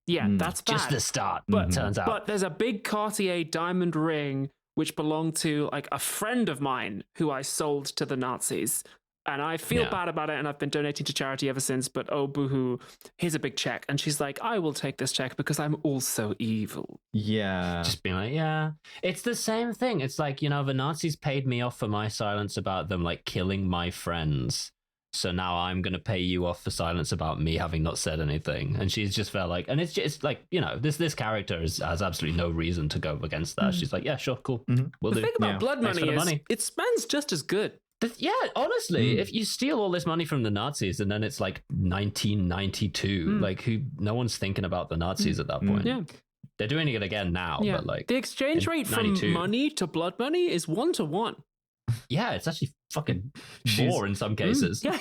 Yeah, that's bad. Just the start, but turns out. But there's a big Cartier diamond ring which belonged to like a friend of mine who I sold to the Nazis. And I feel bad about it, and I've been donating to charity ever since, but oh, boohoo, here's a big check. And she's like, I will take this check because I'm also evil. Yeah. Just being like, yeah. It's the same thing. It's like, the Nazis paid me off for my silence about them, like, killing my friends. So now I'm going to pay you off for silence about me having not said anything. And she's just felt like, and it's just like, this character has absolutely no reason to go against that. She's like, yeah, sure, cool. We'll do. The thing about blood money is it spends just as good. Yeah, honestly, if you steal all this money from the Nazis and then it's like 1992, no one's thinking about the Nazis at that point. Yeah. They're doing it again now, but like the exchange rate from money to blood money is 1-to-1. Yeah, it's actually fucking more in some cases. Yeah.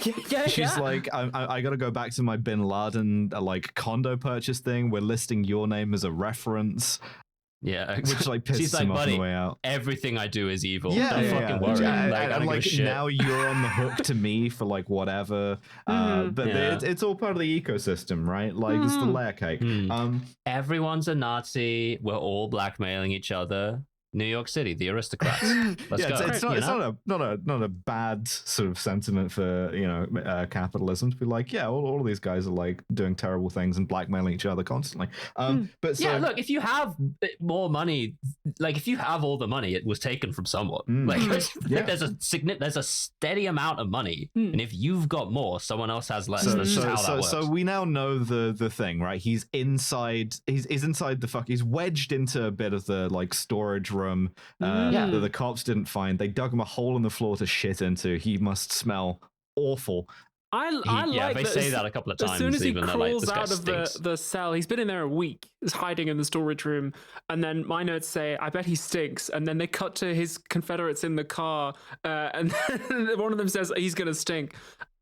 She's like, I got to go back to my Bin Laden condo purchase thing. We're listing your name as a reference. Yeah, which like pisses him off on the way out. Everything I do is evil. Yeah, don't fucking worry. And now you're on the hook to me for like whatever. But it's all part of the ecosystem, right? Like it's the layer cake. Everyone's a Nazi. We're all blackmailing each other. New York City, the aristocrats. Let's go. It's not a bad sort of sentiment for capitalism to be like, yeah, all of these guys are like doing terrible things and blackmailing each other constantly. But so, yeah, look, if you have more money, like if you have all the money, it was taken from someone. There's a steady amount of money, and if you've got more, someone else has less. That's just how that works. So we now know the thing, right? He's inside. He's inside the He's wedged into a bit of the like storage room that the cops didn't find. They dug him a hole in the floor to shit into. He must smell awful. They say that a couple of times. As soon as he even crawls like, out of the cell, he's been in there a week, is hiding in the storage room. And then my notes say, I bet he stinks. And then they cut to his Confederates in the car, and then one of them says he's going to stink.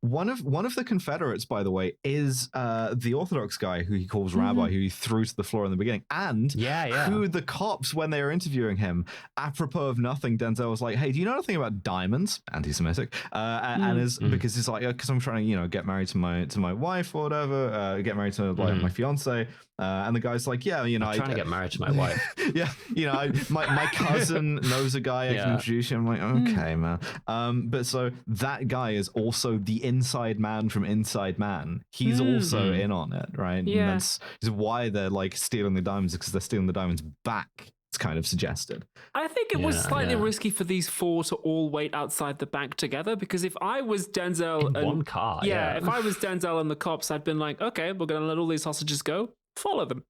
One of the Confederates, by the way, is the Orthodox guy who he calls Rabbi, who he threw to the floor in the beginning, and who the cops, when they were interviewing him, apropos of nothing, Denzel was like, "Hey, do you know anything about diamonds?" Anti-Semitic, and is because he's like, because I'm trying to get married to my wife or whatever, get married to like my fiance. And the guy's like, yeah, I'm trying to get married to my wife. My cousin knows a guy I can introduce you. I'm like, okay, man. But so that guy is also the inside man from Inside Man. He's also in on it, right? Yeah. And that's why they're like stealing the diamonds, because they're stealing the diamonds back. It's kind of suggested. I think it was slightly risky for these four to all wait outside the bank together, because if I was Denzel in one car, if I was Denzel and the cops, I'd been like, okay, we're going to let all these hostages go. Follow them.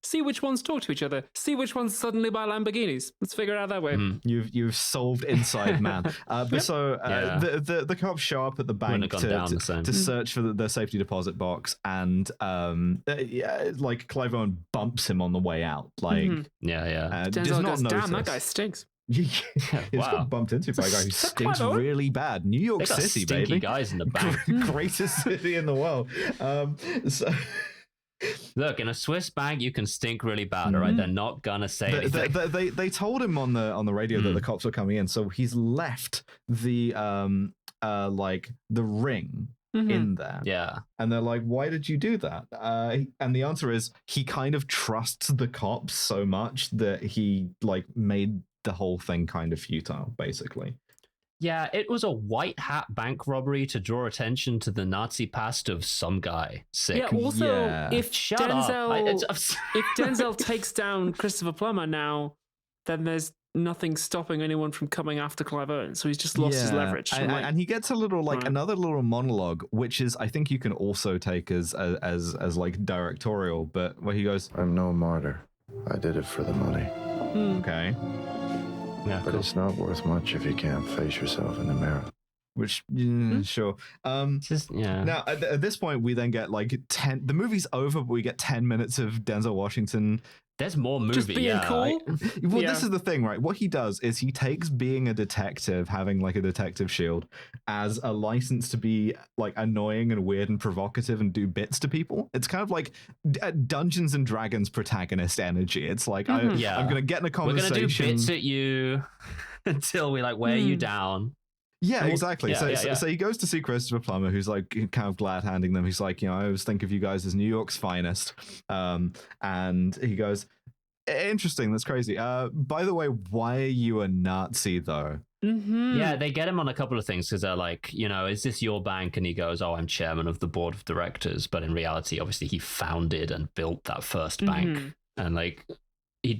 See which ones talk to each other. See which ones suddenly buy Lamborghinis. Let's figure it out that way. You've solved Inside Man. The cops show up at the bank to search for the safety deposit box, and like Clive Owen bumps him on the way out. Like Denzel goes, damn, that guy stinks. He got bumped into by a guy who stinks really bad. New York City, baby. Guys in the bank. Greatest city in the world. Look, in a Swiss bank, you can stink really bad, all right? They're not gonna say anything. They told him on the radio that the cops were coming in, so he's left the like the ring in there. Yeah. And they're like, why did you do that? And the answer is he kind of trusts the cops so much that he like made the whole thing kind of futile, basically. Yeah, it was a white hat bank robbery to draw attention to the Nazi past of some guy. Sick. Yeah, also, if if Denzel takes down Christopher Plummer now, then there's nothing stopping anyone from coming after Clive Owen. So he's just lost his leverage. And he gets a little another little monologue, which is I think you can also take as like directorial, but where he goes, I'm no martyr. I did it for the money. Okay. Yeah, but it's not worth much if you can't face yourself in the mirror. Which, sure. Now, at this point, we then get like 10. The movie's over, but we get 10 minutes of Denzel Washington. There's more movie. Just being cool. This is the thing, right? What he does is he takes being a detective, having like a detective shield, as a license to be like annoying and weird and provocative and do bits to people. It's kind of like Dungeons and Dragons protagonist energy. It's like I'm going to get in a conversation. We're going to do bits at you until we like wear you down. Yeah, exactly. So he goes to see Christopher Plummer, who's like kind of glad handing them. He's like, I always think of you guys as New York's finest. And he goes, interesting. That's crazy. By the way, why are you a Nazi though? Yeah, they get him on a couple of things because they're like, is this your bank? And he goes, oh, I'm chairman of the board of directors. But in reality, obviously, he founded and built that first bank. And like he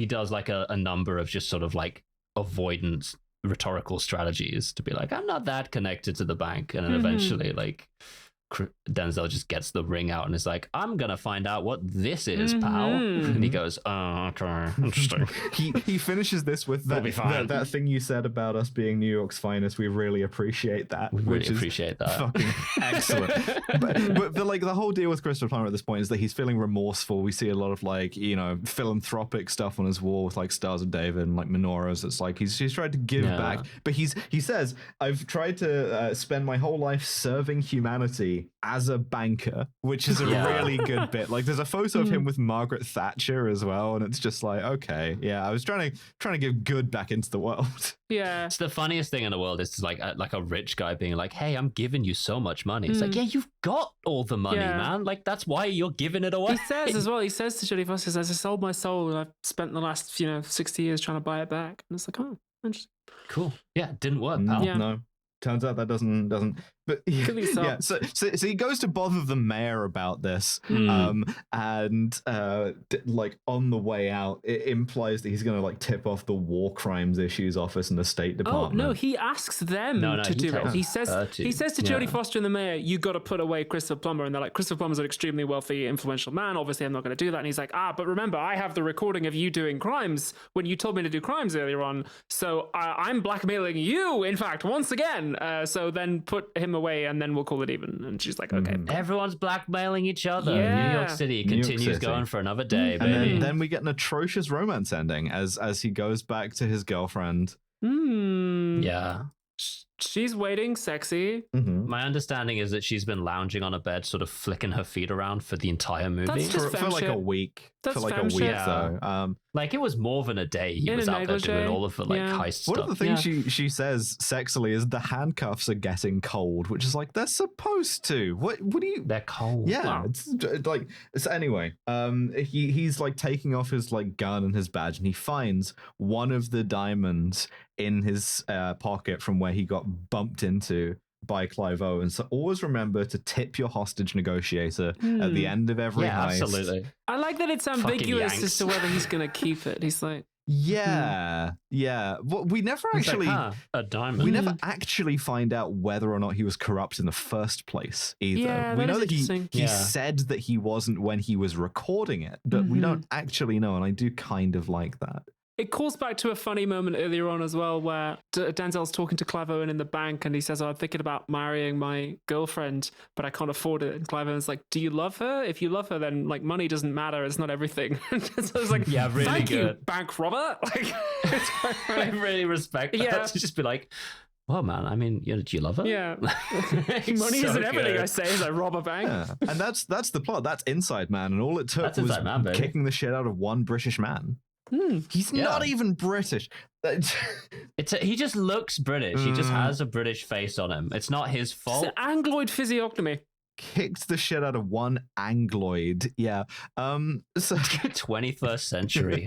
does like a number of just sort of like avoidance rhetorical strategies to be like, I'm not that connected to the bank, and then eventually like Denzel just gets the ring out and is like, I'm gonna find out what this is, pal. And he goes, oh, okay, interesting. he finishes this with that thing you said about us being New York's finest. We really appreciate that. Fucking excellent. but like the whole deal with Christopher Plummer at this point is that he's feeling remorseful. We see a lot of like philanthropic stuff on his wall with like Stars of David and like menorahs. It's like he's tried to give back, but he says, I've tried to spend my whole life serving humanity movie as a banker, which is a really good bit. Like, there's a photo of him with Margaret Thatcher as well, and it's just like, okay, yeah, I was trying to give good back into the world. Yeah. It's the funniest thing in the world is like a rich guy being like, hey, I'm giving you so much money. It's like, yeah, you've got all the money, man. Like, that's why you're giving it away. He says as well, he says to Jodie Foster, he says, I sold my soul and I've spent the last, 60 years trying to buy it back. And it's like, oh, interesting. Cool. Yeah, didn't work, pal. No. Turns out that doesn't. But yeah. So he goes to bother the mayor about this, and like on the way out, it implies that he's going to like tip off the War Crimes Issues Office in the State Department. Oh no, he asks them to do it. He says to Jodie Foster and the mayor, "You got to put away Christopher Plummer," and they're like, "Christopher Plummer's an extremely wealthy, influential man. Obviously, I'm not going to do that." And he's like, but remember, I have the recording of you doing crimes when you told me to do crimes earlier on. So I'm blackmailing you, in fact, once again. So then put him away, and then we'll call it even. And she's like, okay. Everyone's blackmailing each other. Yeah. New York City continues going for another day, baby. And then we get an atrocious romance ending as he goes back to his girlfriend. Yeah. She's waiting, sexy. My understanding is that she's been lounging on a bed, sort of flicking her feet around for the entire movie. That's just for like a week. That's for like a femme week, shit. though. Like, it was more than a day. He was out there doing all of the heist stuff. One of the things she says sexily is the handcuffs are getting cold, which is like, they're supposed to. What do you? They're cold. Yeah, Wow. it's like so anyway. He's like taking off his like gun and his badge, and he finds one of the diamonds in his pocket from where he got bumped into by Clive Owen. So always remember to tip your hostage negotiator at the end of every heist. Absolutely. I like that it's ambiguous as to whether he's going to keep it. He's like, yeah. Well, we never actually a diamond. We never actually find out whether or not he was corrupt in the first place either. Yeah, we that know is that interesting. he said that he wasn't when he was recording it, but we don't actually know, and I do kind of like that. It calls back to a funny moment earlier on as well, where Denzel's talking to Clive Owen in the bank, and he says, I'm thinking about marrying my girlfriend, but I can't afford it. And Clive Owen's like, do you love her? If you love her, then like money doesn't matter. It's not everything. And Denzel's like, yeah, really thank good. you, bank robber. Like, I really respect that. To just be like, well, man, I mean, do you love her? Yeah. Money isn't everything, I say, as I rob a bank. Yeah. And that's the plot. That's Inside Man, and all it took was kicking the shit out of one British man. He's not even British. He just looks British. He just has a British face on him. It's not his fault. It's an Angloid physiognomy. Kicked the shit out of one Angloid. Yeah. So 21st century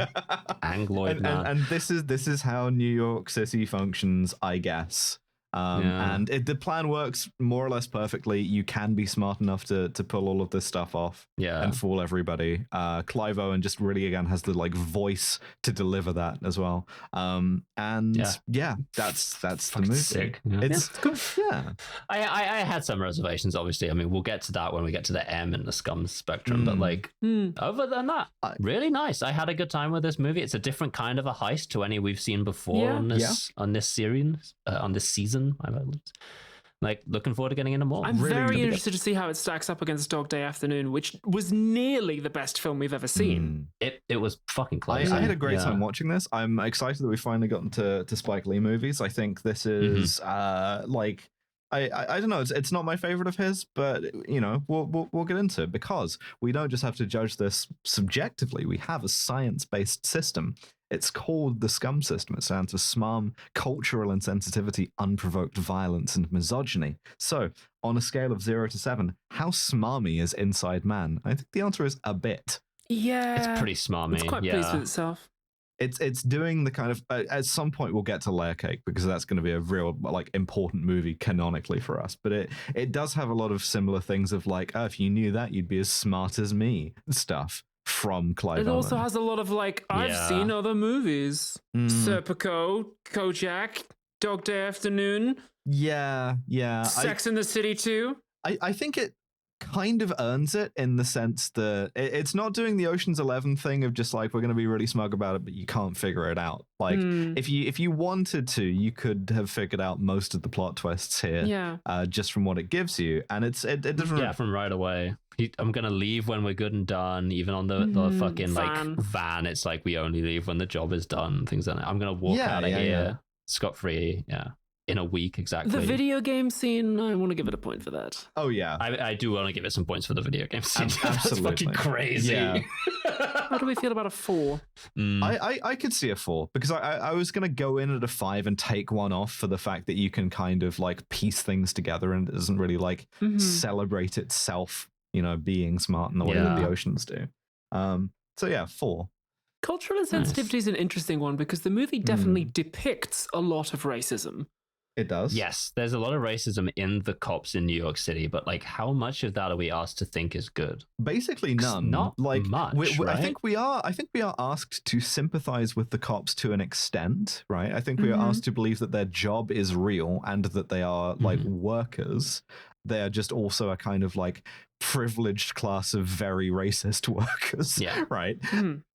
Angloid man. And this is how New York City functions, I guess. And the plan works more or less perfectly. You can be smart enough to pull all of this stuff off and fool everybody. Clive Owen just really again has the like voice to deliver that as well. That's the movie. Sick. It's good. Yeah. I had some reservations, obviously. I mean, we'll get to that when we get to the M in the scum spectrum, but like other than that, really nice. I had a good time with this movie. It's a different kind of a heist to any we've seen before on this series, on this season. Like, looking forward to getting into more. I'm very interested to see how it stacks up against Dog Day Afternoon, which was nearly the best film we've ever seen. It was fucking close. I had a great time watching this. I'm excited that we've finally gotten to Spike Lee movies. I think this is like I don't know. It's not my favorite of his, but we'll get into it because we don't just have to judge this subjectively. We have a science-based system. It's called the SCUM system. It stands for SMARM, cultural insensitivity, unprovoked violence, and misogyny. So, on a scale of 0 to 7, how smarmy is Inside Man? I think the answer is a bit. Yeah, it's pretty smarmy. It's quite pleased with itself. It's doing the kind of at some point we'll get to Layer Cake because that's going to be a real like important movie canonically for us. But it does have a lot of similar things of like, if you knew that, you'd be as smart as me stuff from Clive Owen. It also has a lot of like, I've seen other movies. Serpico, Kojak, Dog Day Afternoon. Yeah. Sex in the City too. I think it kind of earns it in the sense that it's not doing the Ocean's 11 thing of just like, we're going to be really smug about it, but you can't figure it out. Like if you wanted to, you could have figured out most of the plot twists here just from what it gives you. And it doesn't from right away. I'm gonna leave when we're good and done. Even on the fucking van, it's like we only leave when the job is done. Things like that. I'm gonna walk out of here scot free. Yeah, in a week exactly. The video game scene, I want to give it a point for that. Oh yeah, I do want to give it some points for the video game scene. Absolutely. That's fucking crazy. Yeah. How do we feel about a 4? I could see a 4 because I was going to go in at a 5 and take one off for the fact that you can kind of like piece things together and it doesn't really like celebrate itself, you know, being smart in the way that the oceans do. So yeah, 4. Cultural insensitivity is an interesting one because the movie definitely depicts a lot of racism. It does. Yes, there's a lot of racism in the cops in New York City, but like, how much of that are we asked to think is good? Basically none. Not like much. I right? think we are asked to sympathize with the cops to an extent, right? I think we are asked to believe that their job is real and that they are like workers. They are just also a kind of like privileged class of very racist workers, right?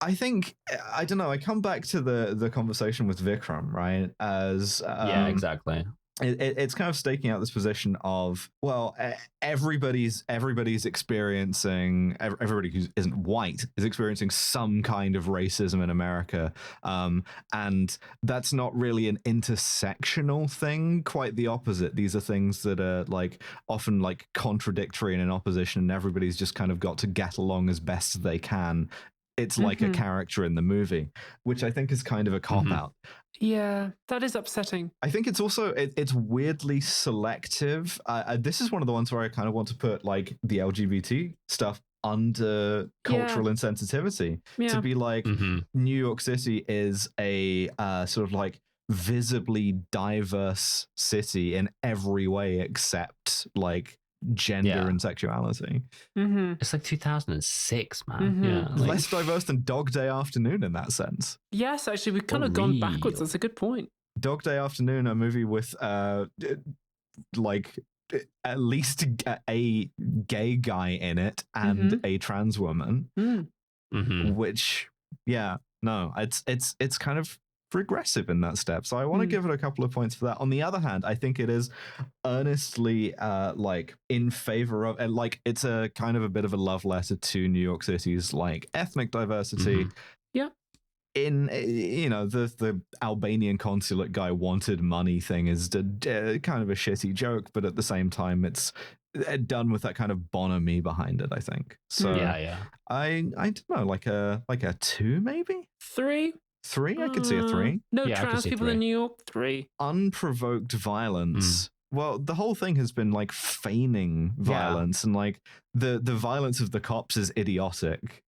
I think, I don't know, I come back to the conversation with Vikram, right? As exactly. It's kind of staking out this position of, well, everybody's experiencing, everybody who isn't white is experiencing some kind of racism in America, and that's not really an intersectional thing. Quite the opposite. These are things that are like often like contradictory and in opposition, and everybody's just kind of got to get along as best they can. It's like a character in the movie, which I think is kind of a cop-out. Yeah, that is upsetting. I think it's also, it's weirdly selective. This is one of the ones where I kind of want to put like the LGBT stuff under cultural insensitivity. To be like, New York City is a sort of like visibly diverse city in every way except like gender and sexuality. It's like 2006, man. Like, less diverse than Dog Day Afternoon in that sense. Yes, actually, we've kind of gone backwards. That's a good point. Dog Day Afternoon, a movie with like at least a gay guy in it and a trans woman, which it's kind of regressive in that step. So I want to give it a couple of points for that. On the other hand, I think it is earnestly like in favor of, and like it's a kind of a bit of a love letter to New York City's like ethnic diversity. In, you know, the Albanian consulate guy wanted money thing is kind of a shitty joke, but at the same time it's done with that kind of bonhomie behind it, I think. So I don't know, like a 2 maybe? 3? 3? I could see a 3. No trans people in New York? 3. Unprovoked violence. Well, the whole thing has been like feigning violence, and like the violence of the cops is idiotic.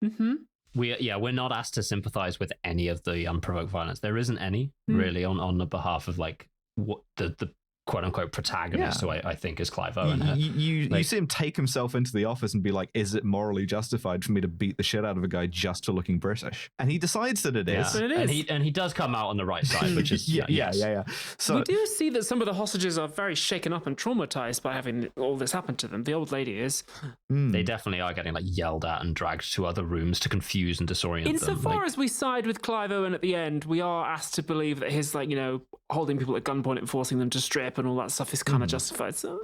We're not asked to sympathize with any of the unprovoked violence. There isn't any really on the behalf of like what the quote unquote protagonist, who I think is Clive Owen. You see him take himself into the office and be like, is it morally justified for me to beat the shit out of a guy just for looking British? And he decides that it is. But it is. And he does come out on the right side, which is So we do see that some of the hostages are very shaken up and traumatized by having all this happen to them. The old lady is. They definitely are getting like yelled at and dragged to other rooms to confuse and disorient them. Insofar as we side with Clive Owen at the end, we are asked to believe that his, like, you know, holding people at gunpoint and forcing them to strip and all that stuff is kind of justified. So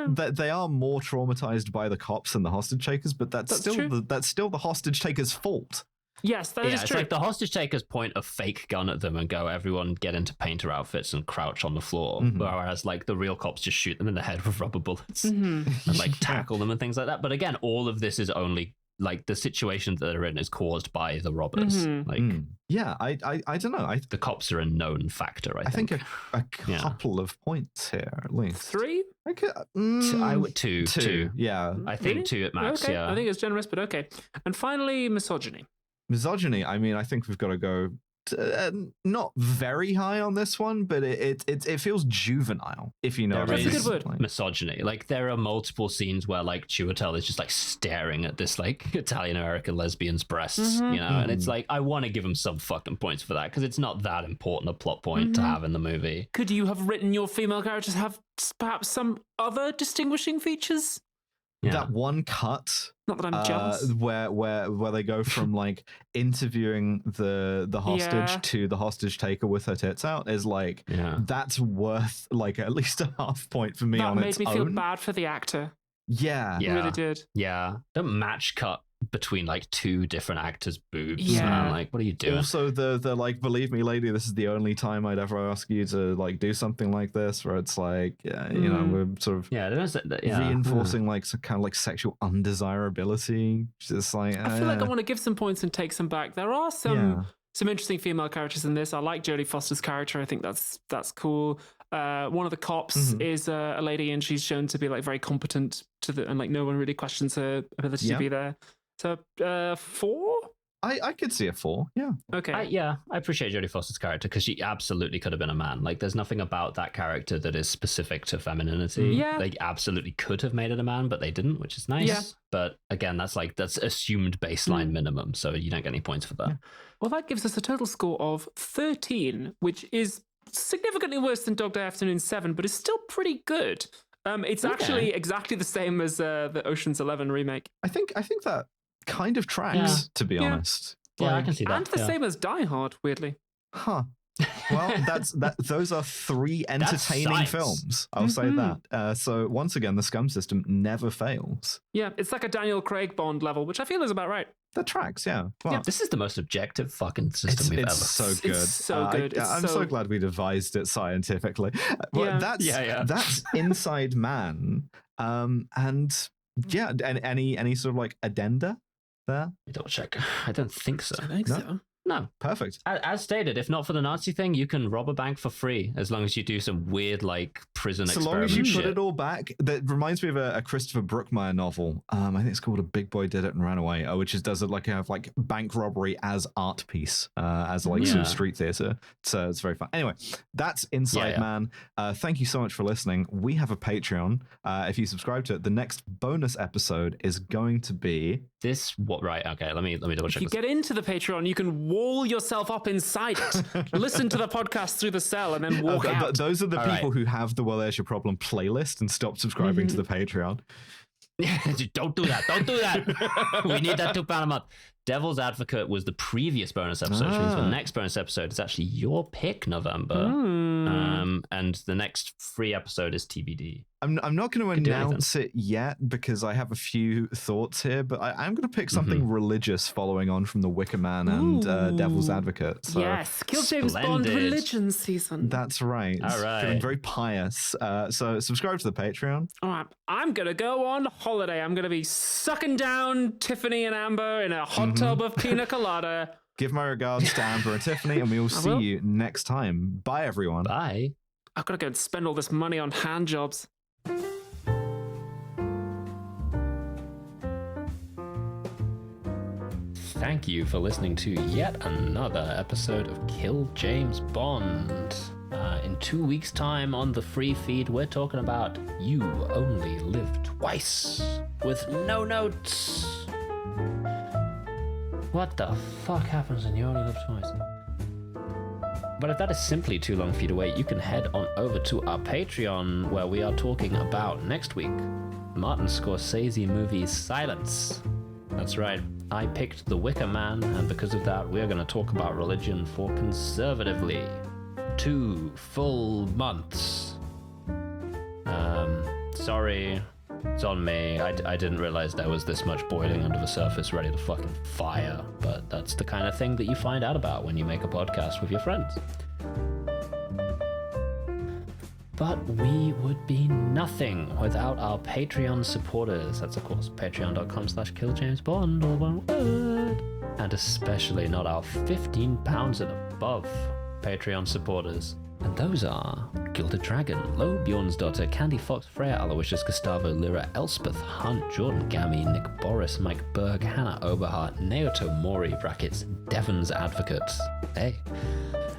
they are more traumatized by the cops than the hostage takers, but that's still the hostage takers' fault. Yes, that is it's true. like the hostage takers point a fake gun at them and go, everyone get into painter outfits and crouch on the floor. Whereas like the real cops just shoot them in the head with rubber bullets and like tackle them and things like that. But again, all of this is only like the situation that they're in is caused by the robbers. Like, I don't know. The cops are a known factor. I think a couple of points here at least. 3? I would 2. 2. Yeah, I think 2 at max. Okay. Yeah, I think it's generous, but okay. And finally, misogyny. Misogyny. I mean, I think we've got to go not very high on this one, but it feels juvenile, if you know what I mean. That's a good word. Like, misogyny. Like there are multiple scenes where like Chiwetel is just like staring at this like Italian American lesbian's breasts, you know, and it's like I want to give him some fucking points for that because it's not that important a plot point to have in the movie. Could you have written your female characters have perhaps some other distinguishing features? That one cut, not that I'm jealous, where they go from like interviewing the hostage to the hostage taker with her tits out is like that's worth like at least a half point for me. That on made its me own. feel bad for the actor. Yeah, it really did. Yeah, the match cut between like two different actors' boobs. Yeah. Man. Like, what are you doing? Also, the like, believe me, lady, this is the only time I'd ever ask you to like do something like this, where it's like, you know, we're sort of reinforcing like some kind of like sexual undesirability. Just like I feel like I want to give some points and take some back. There are some interesting female characters in this. I like Jodie Foster's character. I think that's cool. One of the cops is a lady, and she's shown to be like very competent and like no one really questions her ability to be there. So 4? I could see a 4. Yeah. Okay. I appreciate Jodie Foster's character because she absolutely could have been a man. Like, there's nothing about that character that is specific to femininity. Yeah. They absolutely could have made it a man, but they didn't, which is nice. Yeah. But again, that's assumed baseline minimum, so you don't get any points for that. Yeah. Well, that gives us a total score of 13, which is significantly worse than Dog Day Afternoon 7, but is still pretty good. It's actually exactly the same as the Ocean's 11 remake. I think that kind of tracks, to be honest. Yeah, I can see that. And the same as Die Hard, weirdly. Huh. Well, those are 3 entertaining films. I'll say that. So once again, the scum system never fails. Yeah, it's like a Daniel Craig Bond level, which I feel is about right. That tracks, yeah. Well, this is the most objective fucking system we've ever. It's so good. It's so good. I'm so glad we devised it scientifically. Well, that's Inside Man. And yeah, any sort of like addenda there? Double check. I don't think so. I think so. No. Perfect. As stated, if not for the Nazi thing, you can rob a bank for free as long as you do some weird, like, prison experiment. So long as you shit. put it all back. That reminds me of a Christopher Brookmeyer novel. I think it's called A Big Boy Did It and Ran Away, which does it like have like bank robbery as art piece, as like sort of street theater. So it's very fun. Anyway, that's Inside Man. Thank you so much for listening. We have a Patreon. If you subscribe to it, the next bonus episode is going to be this. What? Right? Okay. Let me double check. If you get into the Patreon, you can wall yourself up inside it. Listen to the podcast through the cell and then walk out. Those are the people who have the Well, There's Your Problem playlist and stop subscribing to the Patreon. Don't do that. Don't do that. We need that £2 a month. Devil's Advocate was the previous bonus episode, which means the next bonus episode is actually your pick, November. And the next free episode is TBD. I'm not going to announce it yet because I have a few thoughts here, but I'm going to pick something religious following on from The Wicker Man and Devil's Advocate. So yes, Kill James Bond religion season. That's right. All right. Feeling very pious. So subscribe to the Patreon. All right, I'm going to go on holiday. I'm going to be sucking down Tiffany and Amber in a hot tub of pina colada. Give my regards to Amber and Tiffany, and we will see you next time. Bye, everyone. Bye. I've got to go and spend all this money on hand jobs. Thank you for listening to yet another episode of Kill James Bond. In 2 weeks' time on the free feed, we're talking about You Only Live Twice with no notes. What the fuck happens when you only live twice? But if that is simply too long for you to wait, you can head on over to our Patreon, where we are talking about next week Martin Scorsese movie Silence. That's right, I picked The Wicker Man, and because of that, we're going to talk about religion for conservatively 2 full months. Sorry, it's on me. I didn't realize there was this much boiling under the surface ready to fucking fire, but that's the kind of thing that you find out about when you make a podcast with your friends. But we would be nothing without our Patreon supporters. That's, of course, patreon.com/killjamesbond, all one word. And especially not our £15 and above Patreon supporters. And those are Gilded Dragon, Lo Bjornsdotter, Candy Fox, Freya Aloysius, Gustavo Lyra, Elspeth Hunt, Jordan Gammy, Nick Boris, Mike Berg, Hannah Oberhart, Naoto Mori, brackets, Devon's Advocates. Hey.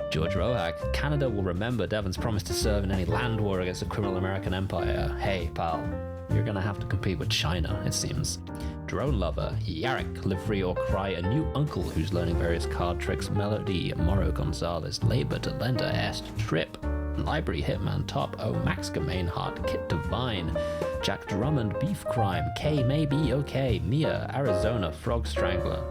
George Rohack, Canada will remember Devon's promise to serve in any land war against the criminal American empire. Hey, pal, you're gonna have to compete with China, it seems. Drone Lover, Yarrick, Live Free or Cry, a new uncle who's learning various card tricks, Melody, Morrow Gonzalez, Labor to Lender, Est, Trip, Library Hitman, Top, O, Max Gamainhart, Kit Divine, Jack Drummond, Beef Crime, K Maybe Okay, Mia, Arizona, Frog Strangler.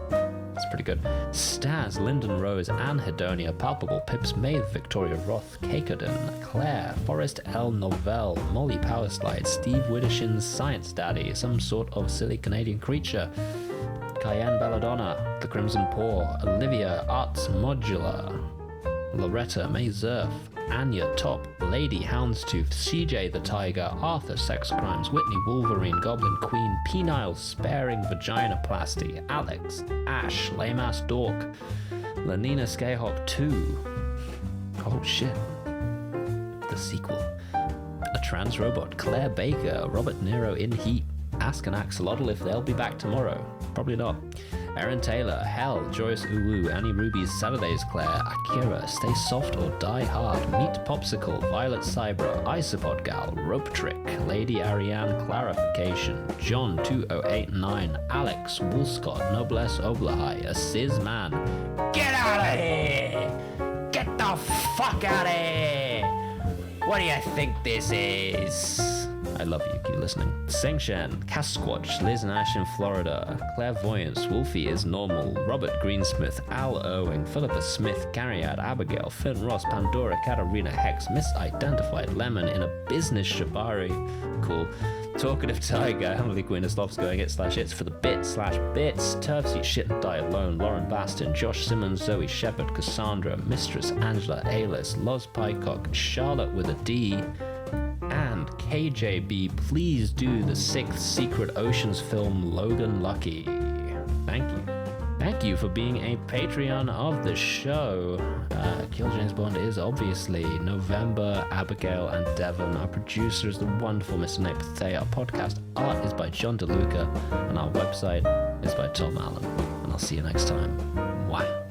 That's pretty good. Staz, Lyndon Rose, Anne Hedonia, Palpable Pips, Maeve, Victoria Roth, Cakerden, Claire, Forrest L. Novell, Molly Powerslide, Steve Widdershin's Science Daddy, some sort of silly Canadian creature, Cayenne Belladonna, The Crimson Paw, Olivia Arts Modular, Loretta May Zerf, Anya Top, Lady Houndstooth, CJ the Tiger, Arthur Sex Crimes, Whitney Wolverine, Goblin Queen, Penile Sparing Vaginoplasty, Alex, Ash, Lame Ass Dork, Lanina Skyhawk 2. Oh shit. The sequel. A trans robot, Claire Baker, Robert Nero in Heat, Ask an Axolotl if they'll be back tomorrow. Probably not. Erin Taylor, Hell, Joyce Uwu, Annie Ruby's Saturdays Claire, Akira, Stay Soft or Die Hard, Meat Popsicle, Violet Cybra, Isopod Gal, Rope Trick, Lady Ariane Clarification, John 2089, Alex, Woolscott, Noblesse Oblahai, A Sizz Man. Get out of here! Get the fuck out of here! What do you think this is? I love you, keep listening. Sengshan, Casquatch, Liz Nash in Florida, Clairvoyance, Wolfie is Normal, Robert Greensmith, Al Irving, Philippa Smith, Cariad, Abigail, Finn Ross, Pandora, Katarina Hex, Misidentified Lemon in a Business Shabari, cool. Talkative Tiger, Emily Queen of Slops going it/it's for the bits, Turfs Eat Shit and Die Alone, Lauren Baston, Josh Simmons, Zoe Shepard, Cassandra, Mistress Angela Aylis, Loz Pycock, Charlotte with a D, and KJB, please do the 6th Secret Oceans film Logan Lucky. Thank you. Thank you for being a Patreon of the show. Kill James Bond is obviously November, Abigail, and Devon. Our producer is the wonderful Mr. Nate Pathé. Our podcast art is by John DeLuca, and our website is by Tom Allen. And I'll see you next time. Mwah.